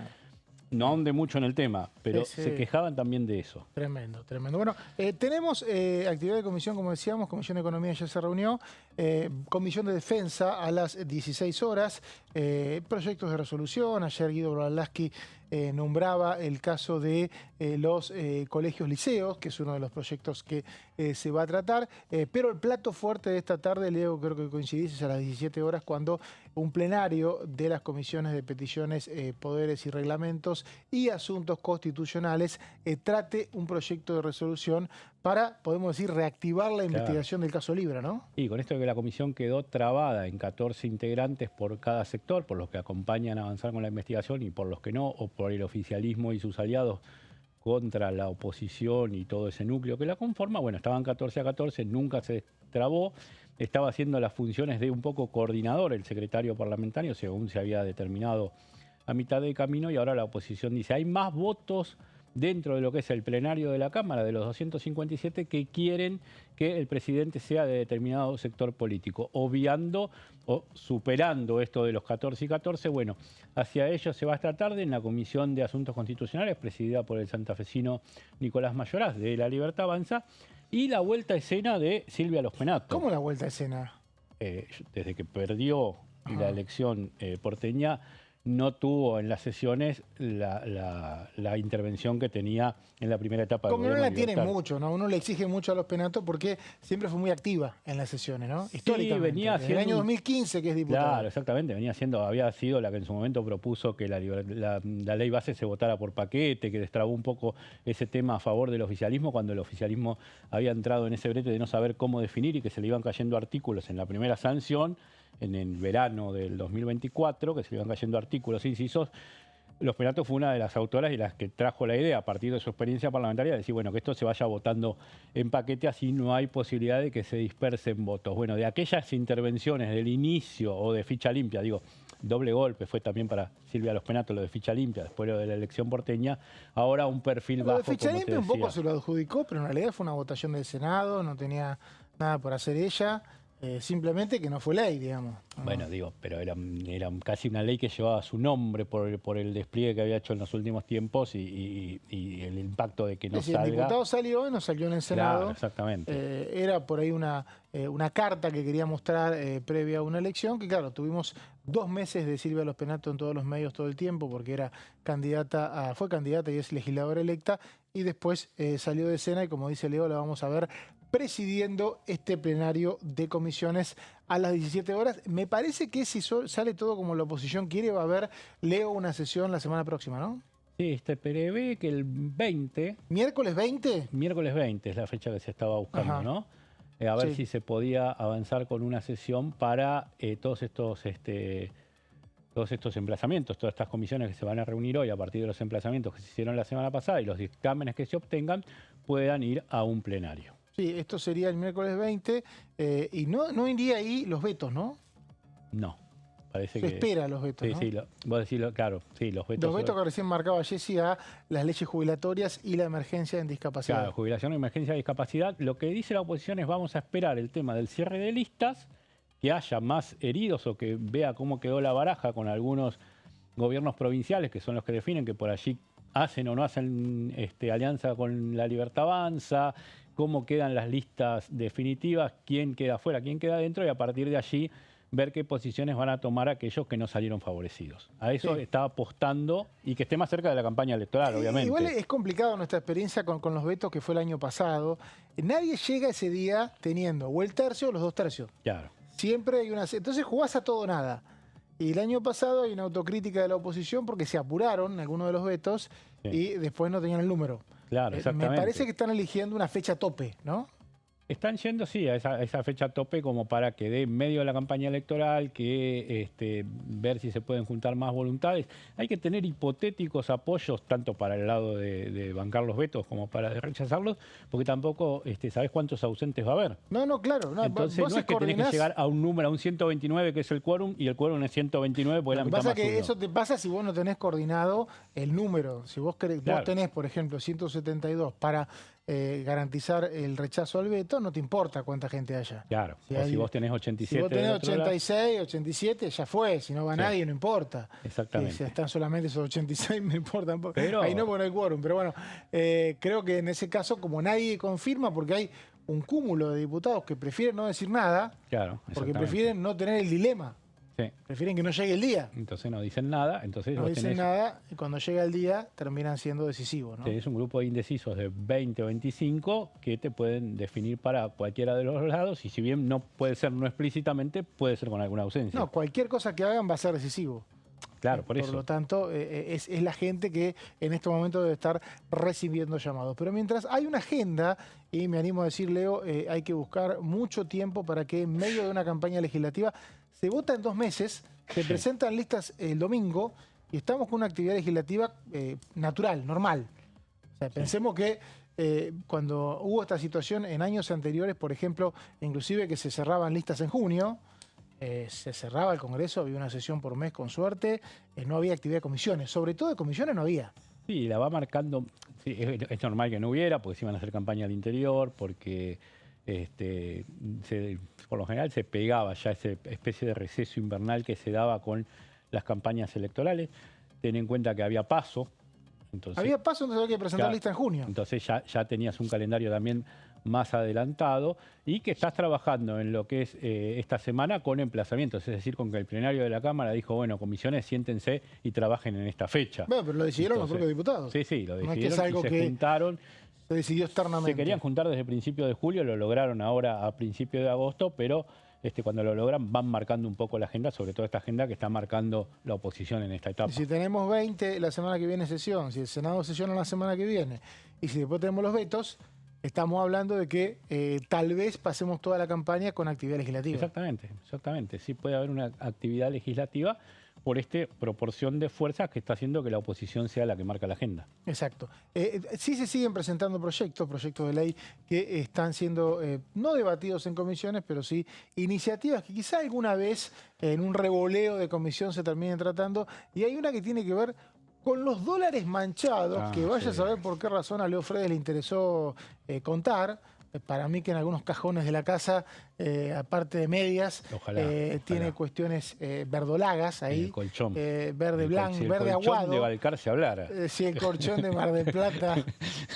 No ahonde mucho en el tema, pero se quejaban también de eso. Tremendo, tremendo. Bueno, tenemos actividad de comisión, como decíamos, Comisión de Economía ya se reunió, Comisión de Defensa a las 16 horas, proyectos de resolución. Ayer Guido Brolaski nombraba el caso de los colegios liceos, que es uno de los proyectos que se va a tratar, pero el plato fuerte de esta tarde, Leo, creo que coincidís, es a las 17 horas cuando un plenario de las comisiones de peticiones, poderes y reglamentos y asuntos constitucionales trate un proyecto de resolución para, podemos decir, reactivar la investigación del caso Libra, ¿no? Y con esto de que la comisión quedó trabada en 14 integrantes por cada sector, por los que acompañan a avanzar con la investigación y por los que no, o por el oficialismo y sus aliados contra la oposición y todo ese núcleo que la conforma, bueno, estaban 14 a 14, nunca se trabó, estaba haciendo las funciones de un poco coordinador el secretario parlamentario, según se había determinado a mitad de camino, y ahora la oposición dice, hay más votos dentro de lo que es el plenario de la Cámara, de los 257, que quieren que el presidente sea de determinado sector político, obviando o superando esto de los 14 y 14. Bueno, hacia ello se va esta tarde en la Comisión de Asuntos Constitucionales, presidida por el santafesino Nicolás Mayoraz, de La Libertad Avanza, y la vuelta a escena de Silvia Los Penato. ¿Cómo la vuelta a escena? Desde que perdió la elección porteña, no tuvo en las sesiones la intervención que tenía en la primera etapa del gobierno. Como no la tiene mucho, ¿no? Uno le exige mucho a Los Penato porque siempre fue muy activa en las sesiones, ¿no? Históricamente. Sí, venía desde el año 2015 que es diputada. Claro, exactamente. Había sido la que en su momento propuso que la ley base se votara por paquete, que destrabó un poco ese tema a favor del oficialismo, cuando el oficialismo había entrado en ese brete de no saber cómo definir y que se le iban cayendo artículos en la primera sanción, en el verano del 2024, que se le iban cayendo artículos, incisos. Los Penato fue una de las autoras y las que trajo la idea, a partir de su experiencia parlamentaria, de decir, bueno, que esto se vaya votando en paquete, así no hay posibilidad de que se dispersen votos. Bueno, de aquellas intervenciones del inicio o de ficha limpia, digo, doble golpe, fue también para Silvia Los Penato lo de ficha limpia, después lo de la elección porteña, ahora un perfil bajo. Lo de ficha como te limpia un poco decía. se lo adjudicó, pero en realidad fue una votación del Senado, no tenía nada por hacer ella, simplemente que no fue ley, digamos. Bueno, digo, pero era casi una ley que llevaba su nombre por el despliegue que había hecho en los últimos tiempos y el impacto de que no Es decir, salga. el diputado salió y no salió en el Senado. Claro, exactamente. Era por ahí una carta que quería mostrar previa a una elección, que claro, tuvimos 2 meses de Silvia Los Penato en todos los medios todo el tiempo, porque era fue candidata y es legisladora electa, y después salió de escena y como dice Leo, la vamos a ver presidiendo este plenario de comisiones a las 17 horas. Me parece que si sale todo como la oposición quiere, va a haber, Leo, una sesión la semana próxima, ¿no? Sí, prevé que el 20, ¿Miércoles 20? miércoles 20 es la fecha que se estaba buscando, Ajá. ¿no? A ver Sí. si se podía avanzar con una sesión para todos estos emplazamientos, todas estas comisiones que se van a reunir hoy a partir de los emplazamientos que se hicieron la semana pasada y los dictámenes que se obtengan puedan ir a un plenario. Sí, esto sería el miércoles 20 y no iría ahí los vetos, ¿no? No, parece Se que... espera los vetos, Sí, ¿no? sí, vos decís, claro, sí, los vetos... Los vetos que recién marcaba Jessy a las leyes jubilatorias y la emergencia en discapacidad. Claro, jubilación, emergencia, discapacidad. Lo que dice la oposición es vamos a esperar el tema del cierre de listas, que haya más heridos o que vea cómo quedó la baraja con algunos gobiernos provinciales, que son los que definen que por allí hacen o no hacen alianza con La Libertad Avanza, cómo quedan las listas definitivas, quién queda afuera, quién queda adentro, y a partir de allí ver qué posiciones van a tomar aquellos que no salieron favorecidos. A eso Sí. está apostando y que esté más cerca de la campaña electoral, obviamente. Igual es complicado nuestra experiencia con los vetos que fue el año pasado. Nadie llega ese día teniendo o el tercio o los 2 tercios. Claro. Siempre hay una... Entonces jugás a todo o nada. Y el año pasado hay una autocrítica de la oposición porque se apuraron algunos de los vetos Sí. y después no tenían el número. Claro, Me exactamente. parece que están eligiendo una fecha tope, ¿no? Están yendo, sí, a esa fecha tope como para que dé en medio de la campaña electoral, que ver si se pueden juntar más voluntades. Hay que tener hipotéticos apoyos, tanto para el lado de bancar los vetos como para de rechazarlos, porque tampoco sabés cuántos ausentes va a haber. No, claro. No, Entonces vos no es que tenés que coordinás- llegar a un número, a un 129, que es el quórum, y el quórum es 129, porque es Lo la que mitad pasa más es que uno. eso te pasa si vos no tenés coordinado el número. Si vos Claro. tenés, por ejemplo, 172 para garantizar el rechazo al veto, no te importa cuánta gente haya. Claro, Si o hay- si vos tenés 87 Si vos tenés del otro lado. 86, 87, ya fue. Si no va Sí. nadie, no importa. Exactamente. Si están solamente esos 86, me importa un poco. Pero- Ahí no pone el quórum. Pero bueno, creo que en ese caso, como nadie confirma, porque hay un cúmulo de diputados que prefieren no decir nada, Claro, porque exactamente. prefieren no tener el dilema. Sí. Prefieren que no llegue el día. Entonces no dicen nada, entonces No vos dicen tenés, nada y cuando llega el día terminan siendo decisivos, ¿no? tenés un grupo de indecisos de 20 o 25 que te pueden definir para cualquiera de los lados, y si bien no puede ser no explícitamente, puede ser con alguna ausencia. No, cualquier cosa que hagan va a ser decisivo. claro, por eso. lo tanto, es la gente que en este momento debe estar recibiendo llamados. Pero mientras hay una agenda, y me animo a decir, Leo, hay que buscar mucho tiempo para que en medio de una campaña legislativa se vota en 2 meses, se presentan listas el domingo y estamos con una actividad legislativa natural, normal. O sea, pensemos que cuando hubo esta situación en años anteriores, por ejemplo, inclusive que se cerraban listas en junio, se cerraba el Congreso, había una sesión por mes con suerte, no había actividad de comisiones, sobre todo de comisiones no había. Sí, la va marcando. Sí, es normal que no hubiera, porque se iban a hacer campaña al interior, porque por lo general se pegaba ya esa especie de receso invernal que se daba con las campañas electorales. Ten en cuenta que había paso. Entonces, Había paso, entonces había que presentar claro, lista en junio. Entonces ya tenías un calendario también más adelantado y que estás trabajando en lo que es esta semana con emplazamientos, es decir, con que el plenario de la Cámara dijo, bueno, comisiones, siéntense y trabajen en esta fecha. Bueno, pero lo decidieron los Entonces, propios diputados. Sí, sí, lo No es que decidieron es algo y se que juntaron. se decidió externamente. Se querían juntar desde el principio de julio, lo lograron ahora a principio de agosto, pero cuando lo logran van marcando un poco la agenda, sobre todo esta agenda que está marcando la oposición en esta etapa. Y si tenemos 20 la semana que viene sesión, si el Senado sesiona la semana que viene, y si después tenemos los vetos, estamos hablando de que tal vez pasemos toda la campaña con actividad legislativa. Exactamente. Sí puede haber una actividad legislativa por esta proporción de fuerzas que está haciendo que la oposición sea la que marca la agenda. Exacto. Sí se siguen presentando proyectos de ley que están siendo no debatidos en comisiones, pero sí iniciativas que quizá alguna vez en un revoleo de comisión se terminen tratando. Y hay una que tiene que ver con los dólares manchados, que vaya a saber por qué razón a Leo Fredes le interesó contar. Para mí que en algunos cajones de la casa, aparte de medias, tiene cuestiones verdolagas ahí. El colchón. Verde blanco, Si el verde colchón aguado. de Balcarce hablara. Si el colchón de Mar del Plata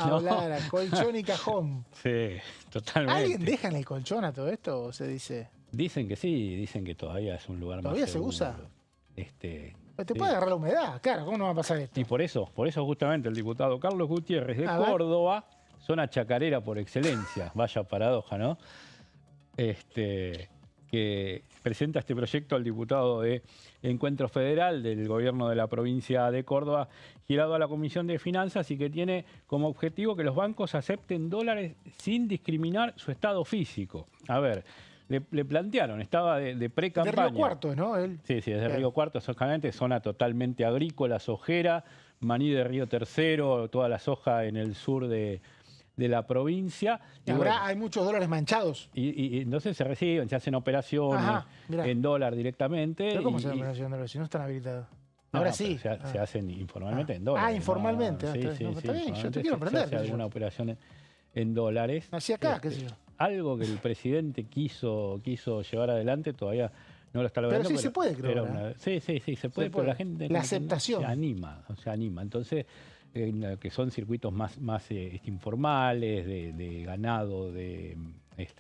hablara. Colchón y cajón. Sí, totalmente. ¿Alguien deja en el colchón a todo esto o se dice? Dicen que sí, dicen que todavía es un lugar más ¿Todavía se seguro. usa? Te puede agarrar la humedad, claro, ¿cómo no va a pasar esto? Y por eso justamente el diputado Carlos Gutiérrez de Córdoba, zona chacarera por excelencia, vaya paradoja, ¿no? Que presenta este proyecto al diputado de Encuentro Federal del gobierno de la provincia de Córdoba, girado a la Comisión de Finanzas y que tiene como objetivo que los bancos acepten dólares sin discriminar su estado físico. A ver, le plantearon, estaba de pre-campaña. De Río Cuarto, ¿no? Él. Sí, es de Río Cuarto, exactamente, zona totalmente agrícola, sojera, maní de Río Tercero, toda la soja en el sur de la provincia. Y ahora hay muchos dólares manchados. Y entonces se reciben, se hacen operaciones en dólar directamente. ¿Pero cómo se hace operación en dólar si no están habilitados? Ahora sí. Se hacen informalmente en dólares. Informalmente. Sí, está bien, yo te quiero aprender. Se hace alguna operación en dólares. Nací acá, qué sé yo. Algo que el presidente quiso llevar adelante, todavía no lo está logrando. Pero sí se puede, creo. Sí, se puede, pero la gente la aceptación. Se anima. Entonces, que son circuitos más informales, de ganado, de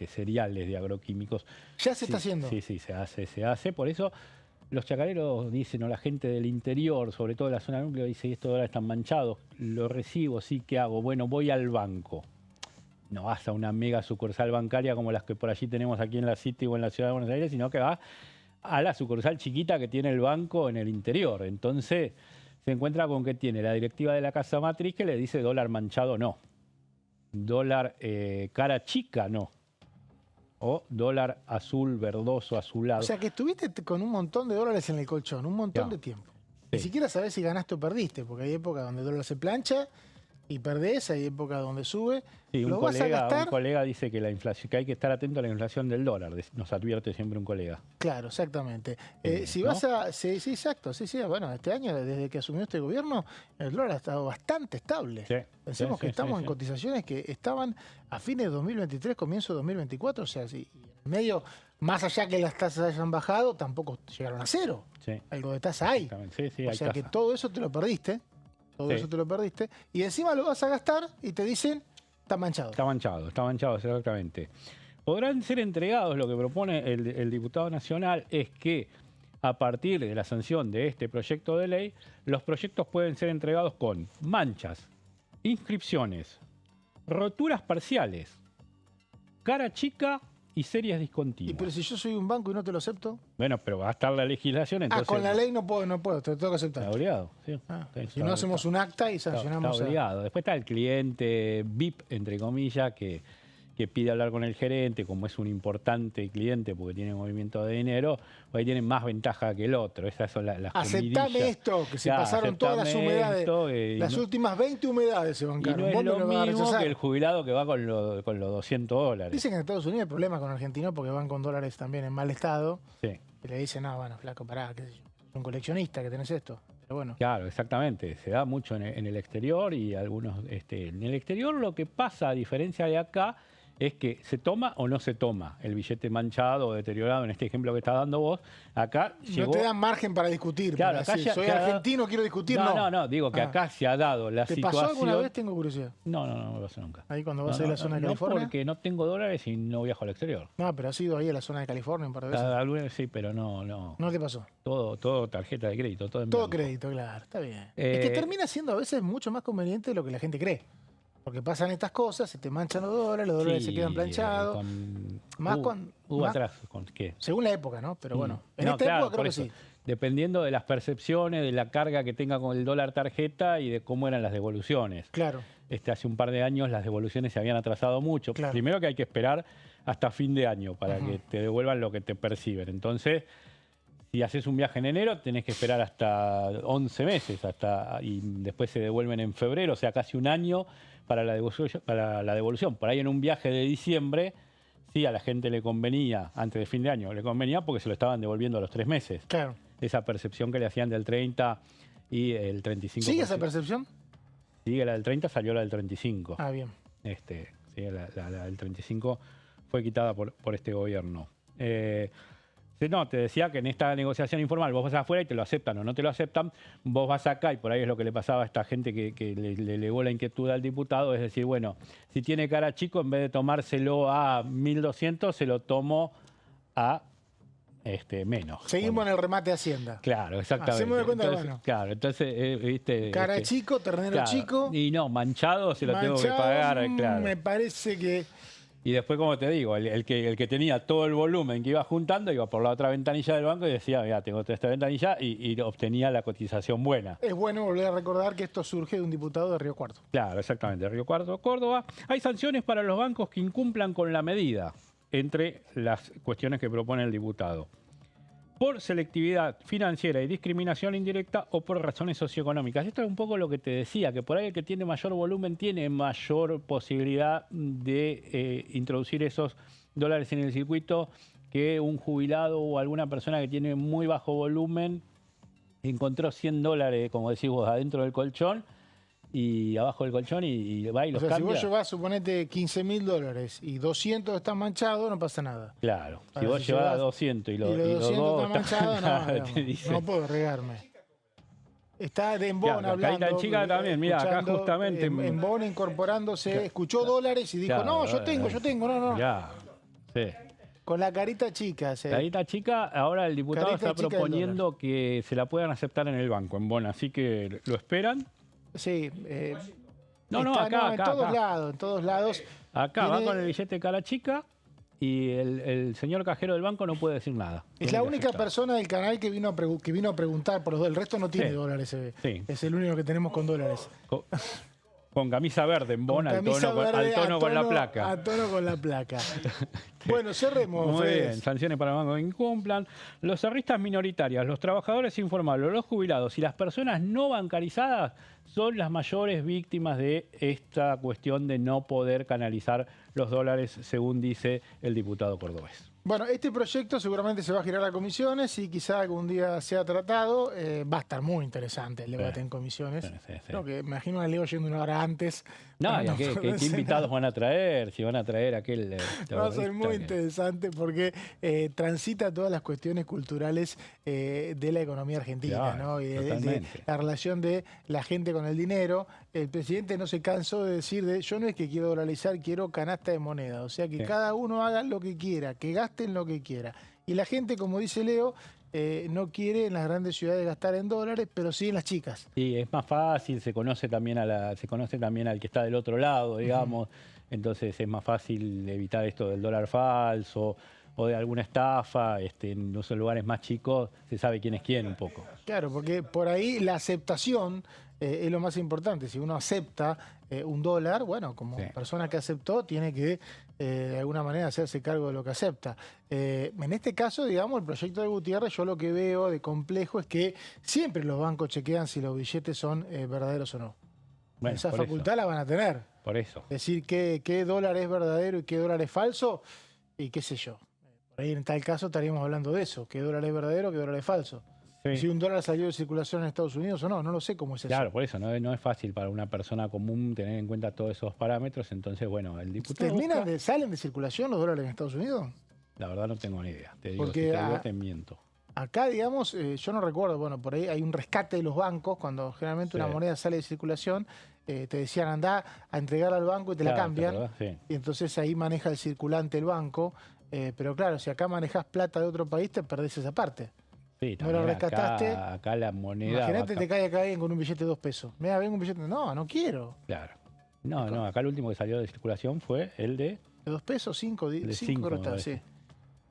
cereales, de agroquímicos. Ya se está haciendo. Sí, se hace. Por eso los chacareros dicen, o la gente del interior, sobre todo de la zona núcleo, dice, estos dólares están manchados, lo recibo, sí, ¿qué hago? Bueno, voy al banco. No vas a una mega sucursal bancaria como las que por allí tenemos aquí en la City o en la Ciudad de Buenos Aires, sino que vas a la sucursal chiquita que tiene el banco en el interior. Entonces se encuentra con que tiene la directiva de la casa matriz que le dice dólar manchado no, dólar cara chica no, o dólar azul, verdoso, azulado. O sea que estuviste con un montón de dólares en el colchón, un montón de tiempo. Ni siquiera sabés si ganaste o perdiste, porque hay épocas donde el dólar se plancha y perdés, hay épocas donde sube. Sí, un colega dice que la inflación, que hay que estar atento a la inflación del dólar, nos advierte siempre un colega. Claro, exactamente. Si ¿no? vas a... Sí, exacto. Sí, bueno, este año, desde que asumió este gobierno, el dólar ha estado bastante estable. Pensemos que estamos en cotizaciones que estaban a fines de 2023, comienzo de 2024, o sea, si en medio, más allá que las tasas hayan bajado, tampoco llegaron a cero. Algo de tasa hay. O sea que todo eso te lo perdiste. Eso te lo perdiste. Y encima lo vas a gastar y te dicen, está manchado. Está manchado, exactamente. Podrán ser entregados, lo que propone el diputado nacional es que a partir de la sanción de este proyecto de ley, los proyectos pueden ser entregados con manchas, inscripciones, roturas parciales, cara chica y series discontinuas. Pero si yo soy un banco y no te lo acepto. Bueno, pero va a estar la legislación, entonces... con la ley no puedo, te tengo que aceptar. Está obligado, sí. Si no hacemos un acta y sancionamos... Está obligado. Después está el cliente VIP, entre comillas, que pide hablar con el gerente, como es un importante cliente porque tiene movimiento de dinero, pues ahí tiene más ventaja que el otro. Esas son las aceptame esto, que se pasaron todas las humedades. Las últimas 20 humedades se bancaron. Y no es lo mismo que el jubilado que va con los $200. Dicen que en Estados Unidos hay problemas con argentinos porque van con dólares también en mal estado. Sí. Y le dicen, no, bueno, flaco, pará, qué sé yo. Es un coleccionista que tenés esto. Pero bueno. Claro, exactamente. Se da mucho en el exterior y algunos... en el exterior lo que pasa, a diferencia de acá, es que se toma o no se toma el billete manchado o deteriorado, en este ejemplo que estás dando vos. Acá llegó... No te dan margen para discutir. Claro, para decir, soy argentino, quiero discutir. No, digo que acá se ha dado la situación... ¿Te pasó alguna vez? Tengo curiosidad. No me pasó nunca. Ahí cuando vas a ir a la zona de California. No, porque no tengo dólares y no viajo al exterior. No, pero has ido ahí a la zona de California un par de veces. Alguna vez sí, pero no. ¿No te pasó? Todo tarjeta de crédito, todo en todo blanco. Crédito, claro, está bien. Es que termina siendo a veces mucho más conveniente de lo que la gente cree. Porque pasan estas cosas, se te manchan los dólares se quedan planchados. Atrás, ¿con qué? Según la época, ¿no? Pero bueno, en esta época creo que sí. Dependiendo de las percepciones, de la carga que tenga con el dólar tarjeta y de cómo eran las devoluciones. Claro. Hace un par de años las devoluciones se habían atrasado mucho. Claro. Primero que hay que esperar hasta fin de año para que te devuelvan lo que te perciben. Entonces, Si haces un viaje en enero, tenés que esperar hasta 11 meses y después se devuelven en febrero, o sea, casi un año para la devolución. Por ahí en un viaje de diciembre, sí, a la gente le convenía, antes de fin de año, le convenía porque se lo estaban devolviendo a los 3 meses. Claro. Esa percepción que le hacían del 30 y el 35%. ¿Sigue esa percepción? Sigue la del 30, salió la del 35. Ah, bien. Sí, la del 35 fue quitada por este gobierno. No, te decía que en esta negociación informal vos vas afuera y te lo aceptan o no te lo aceptan, vos vas acá y por ahí es lo que le pasaba a esta gente que le elevó la inquietud al diputado, es decir, bueno, si tiene cara chico, en vez de tomárselo a 1.200, se lo tomo a menos. Seguimos en el remate de Hacienda. Claro, exactamente. Hacemos de cuenta, entonces, bueno. Claro, entonces, viste... Cara chico, ternero claro, chico. Y no, manchado se lo tengo que pagar, claro. Me parece que... Y después, como te digo, el que tenía todo el volumen que iba juntando, iba por la otra ventanilla del banco y decía, mira, tengo esta ventanilla y obtenía la cotización buena. Es bueno volver a recordar que esto surge de un diputado de Río Cuarto. Claro, exactamente, de Río Cuarto, Córdoba. Hay sanciones para los bancos que incumplan con la medida, entre las cuestiones que propone el diputado. Por selectividad financiera y discriminación indirecta o por razones socioeconómicas. Esto es un poco lo que te decía, que por ahí el que tiene mayor volumen tiene mayor posibilidad de introducir esos dólares en el circuito que un jubilado o alguna persona que tiene muy bajo volumen encontró 100 dólares, como decís vos, adentro del colchón y abajo del colchón y va y los cambia. Si vos llevás, suponete, 15.000 dólares y 200 están manchados, no pasa nada. Claro. Ahora, Si vos llevas 200 y los 200 dos están manchados, no puedo regarme. Está de Embón claro, hablando. Caída chica también, mira, acá justamente. Embón incorporándose, escuchó dólares y dijo, claro, no, yo tengo, no. Ya, sí. Con la carita chica. Carita chica, ahora el diputado Carita está chica proponiendo que se la puedan aceptar en el banco, en Bon, así que lo esperan. Sí. Acá. En todos lados. Acá va con el billete cara chica y el señor cajero del banco no puede decir nada. Es la única persona del canal que vino a preguntar por los dólares. El resto no tiene Sí. dólares. Sí. Es el único que tenemos con dólares. Con camisa verde en Bon, al tono con la placa. A tono con la placa. Bueno, cerremos. Muy Fede. bien, sanciones para bancos que incumplan. Los cerristas minoritarios, los trabajadores informales, los jubilados y las personas no bancarizadas son las mayores víctimas de esta cuestión de no poder canalizar los dólares, según dice el diputado cordobés. Bueno, este proyecto seguramente se va a girar a comisiones y quizá algún día sea tratado. Va a estar muy interesante el debate en comisiones. Sí. Creo que me imagino a Leo yendo una hora antes. No, ¿qué invitados van a traer? Si van a traer aquel... Va a ser muy interesante porque transita todas las cuestiones culturales de la economía argentina, Claro, ¿no? Y de totalmente. la relación de la gente con el dinero. El presidente no se cansó de decir, yo no es que quiero dolarizar, quiero canasta de moneda. O sea, que Sí. cada uno haga lo que quiera, que gasten lo que quiera. Y la gente, como dice Leo, no quiere en las grandes ciudades gastar en dólares, pero sí en las chicas. Sí, es más fácil, se conoce también al que está del otro lado, digamos. Entonces es más fácil evitar esto del dólar falso o de alguna estafa. En esos lugares más chicos se sabe quién es quién un poco. Claro, porque por ahí la aceptación es lo más importante. Si uno acepta un dólar, bueno, como Sí. persona que aceptó, tiene que de alguna manera hacerse cargo de lo que acepta. En este caso, digamos, el proyecto de Gutiérrez, yo lo que veo de complejo es que siempre los bancos chequean si los billetes son verdaderos o no. Bueno, Esa por facultad la van a tener. Por eso. Decir qué dólar es verdadero y qué dólar es falso, y qué sé yo. Por ahí en tal caso estaríamos hablando de eso, qué dólar es verdadero, qué dólar es falso. Sí. Si un dólar salió de circulación en Estados Unidos o no, no lo sé cómo es eso. Claro, por eso no es fácil para una persona común tener en cuenta todos esos parámetros. Entonces, bueno, el diputado... ¿Salen de circulación los dólares en Estados Unidos? La verdad no tengo ni idea. Te digo, Porque si te digo, te miento. Acá, digamos, yo no recuerdo, bueno, por ahí hay un rescate de los bancos, cuando generalmente una Sí. moneda sale de circulación, te decían andá a entregarla al banco y te la Claro, cambian, ¿verdad? Sí. y entonces ahí maneja el circulante el banco, pero claro, si acá manejás plata de otro país, te perdés esa parte. Sí, No lo también rescataste. acá la moneda... Imagínate, va te cae acá alguien con un billete de 2 pesos. Mira, vengo un billete, no quiero. Claro. No, acá el último que salió de circulación fue el de... ¿De 2 pesos? 5, De 5 cinco, creo que me está, sí. parece.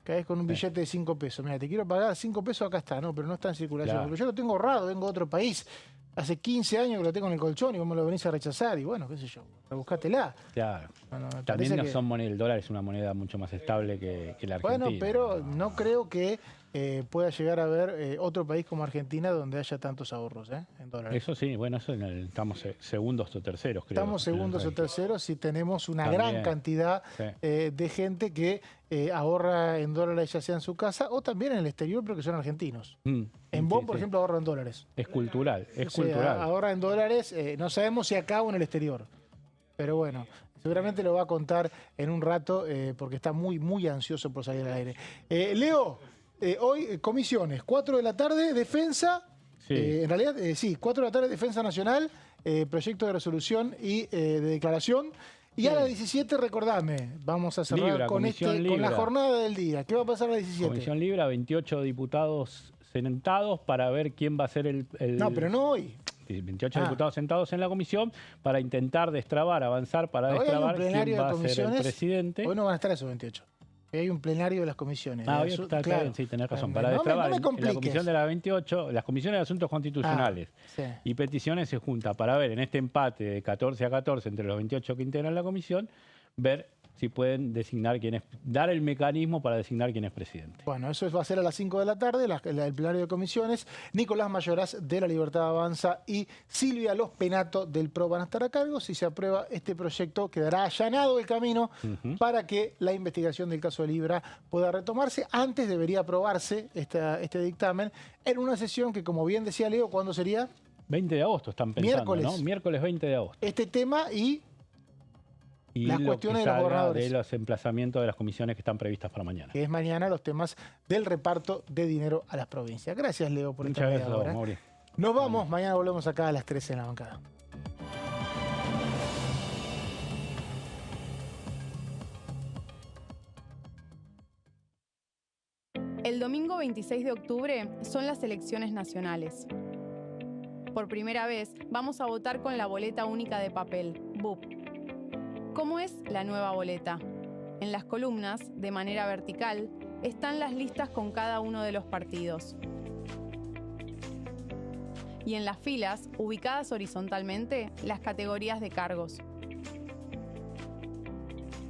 Caes con un billete de 5 pesos. Mira, te quiero pagar 5 pesos, acá está, no, pero no está en circulación. Claro. Pero yo lo tengo ahorrado, vengo de otro país. Hace 15 años que lo tengo en el colchón y vos me lo venís a rechazar. Y bueno, qué sé yo, rebuscátela. Claro. Bueno, me También parece no que- son monedas, el dólar es una moneda mucho más estable que la argentina. Bueno, pero no creo que pueda llegar a haber otro país como Argentina donde haya tantos ahorros en dólares. Eso sí, bueno, eso estamos segundos o terceros, creo. Estamos segundos o terceros y tenemos una gran cantidad de gente que ahorra en dólares, ya sea en su casa o también en el exterior, pero que son argentinos. En Bonn, por ejemplo, ahorran dólares. Es cultural, es O sea, cultural. ahorra en dólares, no sabemos si acá o en el exterior. Pero bueno, seguramente lo va a contar en un rato porque está muy, muy ansioso por salir al aire. Leo, hoy comisiones, 4 de la tarde, defensa. Sí. En realidad, sí, 4 de la tarde, defensa nacional, proyecto de resolución y de declaración. Y a las 17, recordame, vamos a cerrar Libra, con la jornada del día. ¿Qué va a pasar a las 17? Comisión Libra, 28 diputados sentados para ver quién va a ser el... No, pero no hoy. 28 diputados sentados en la comisión para intentar destrabar, avanzar para destrabar quién va a ser el presidente. Hoy no van a estar esos 28. Hay un plenario de las comisiones. Hoy está bien, sí, tenés razón. Para destrabar, en la comisión de la 28, las comisiones de asuntos constitucionales y peticiones se junta para ver en este empate de 14 a 14 entre los 28 que integran la comisión, ver si pueden designar quién es, dar el mecanismo para designar quién es presidente. Bueno, eso va a ser a las 5 de la tarde, el plenario de comisiones. Nicolás Mayoraz de La Libertad Avanza y Silvia Los Penato del PRO van a estar a cargo. Si se aprueba este proyecto, quedará allanado el camino para que la investigación del caso de Libra pueda retomarse. Antes debería aprobarse este dictamen en una sesión que, como bien decía Leo, ¿cuándo sería? 20 de agosto están pensando, miércoles. ¿no? Miércoles 20 de agosto. Este tema y las cuestiones de los gobernadores. De los emplazamientos de las comisiones que están previstas para mañana. Que es mañana los temas del reparto de dinero a las provincias. Gracias, Leo, por esta media hora. Mauri. Nos vamos, mañana volvemos acá a las 13 en la bancada. El domingo 26 de octubre son las elecciones nacionales. Por primera vez vamos a votar con la boleta única de papel, BUP. ¿Cómo es la nueva boleta? En las columnas, de manera vertical, están las listas con cada uno de los partidos. Y en las filas, ubicadas horizontalmente, las categorías de cargos.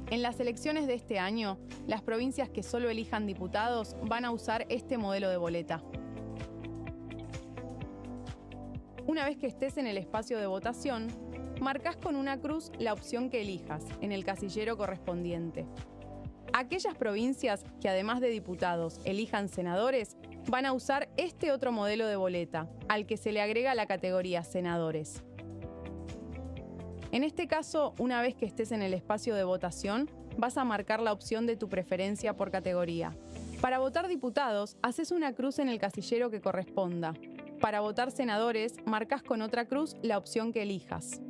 En las elecciones de este año, las provincias que solo elijan diputados van a usar este modelo de boleta. Una vez que estés en el espacio de votación, marcas con una cruz la opción que elijas en el casillero correspondiente. Aquellas provincias que además de diputados elijan senadores van a usar este otro modelo de boleta, al que se le agrega la categoría senadores. En este caso, una vez que estés en el espacio de votación, vas a marcar la opción de tu preferencia por categoría. Para votar diputados, haces una cruz en el casillero que corresponda. Para votar senadores, marcas con otra cruz la opción que elijas.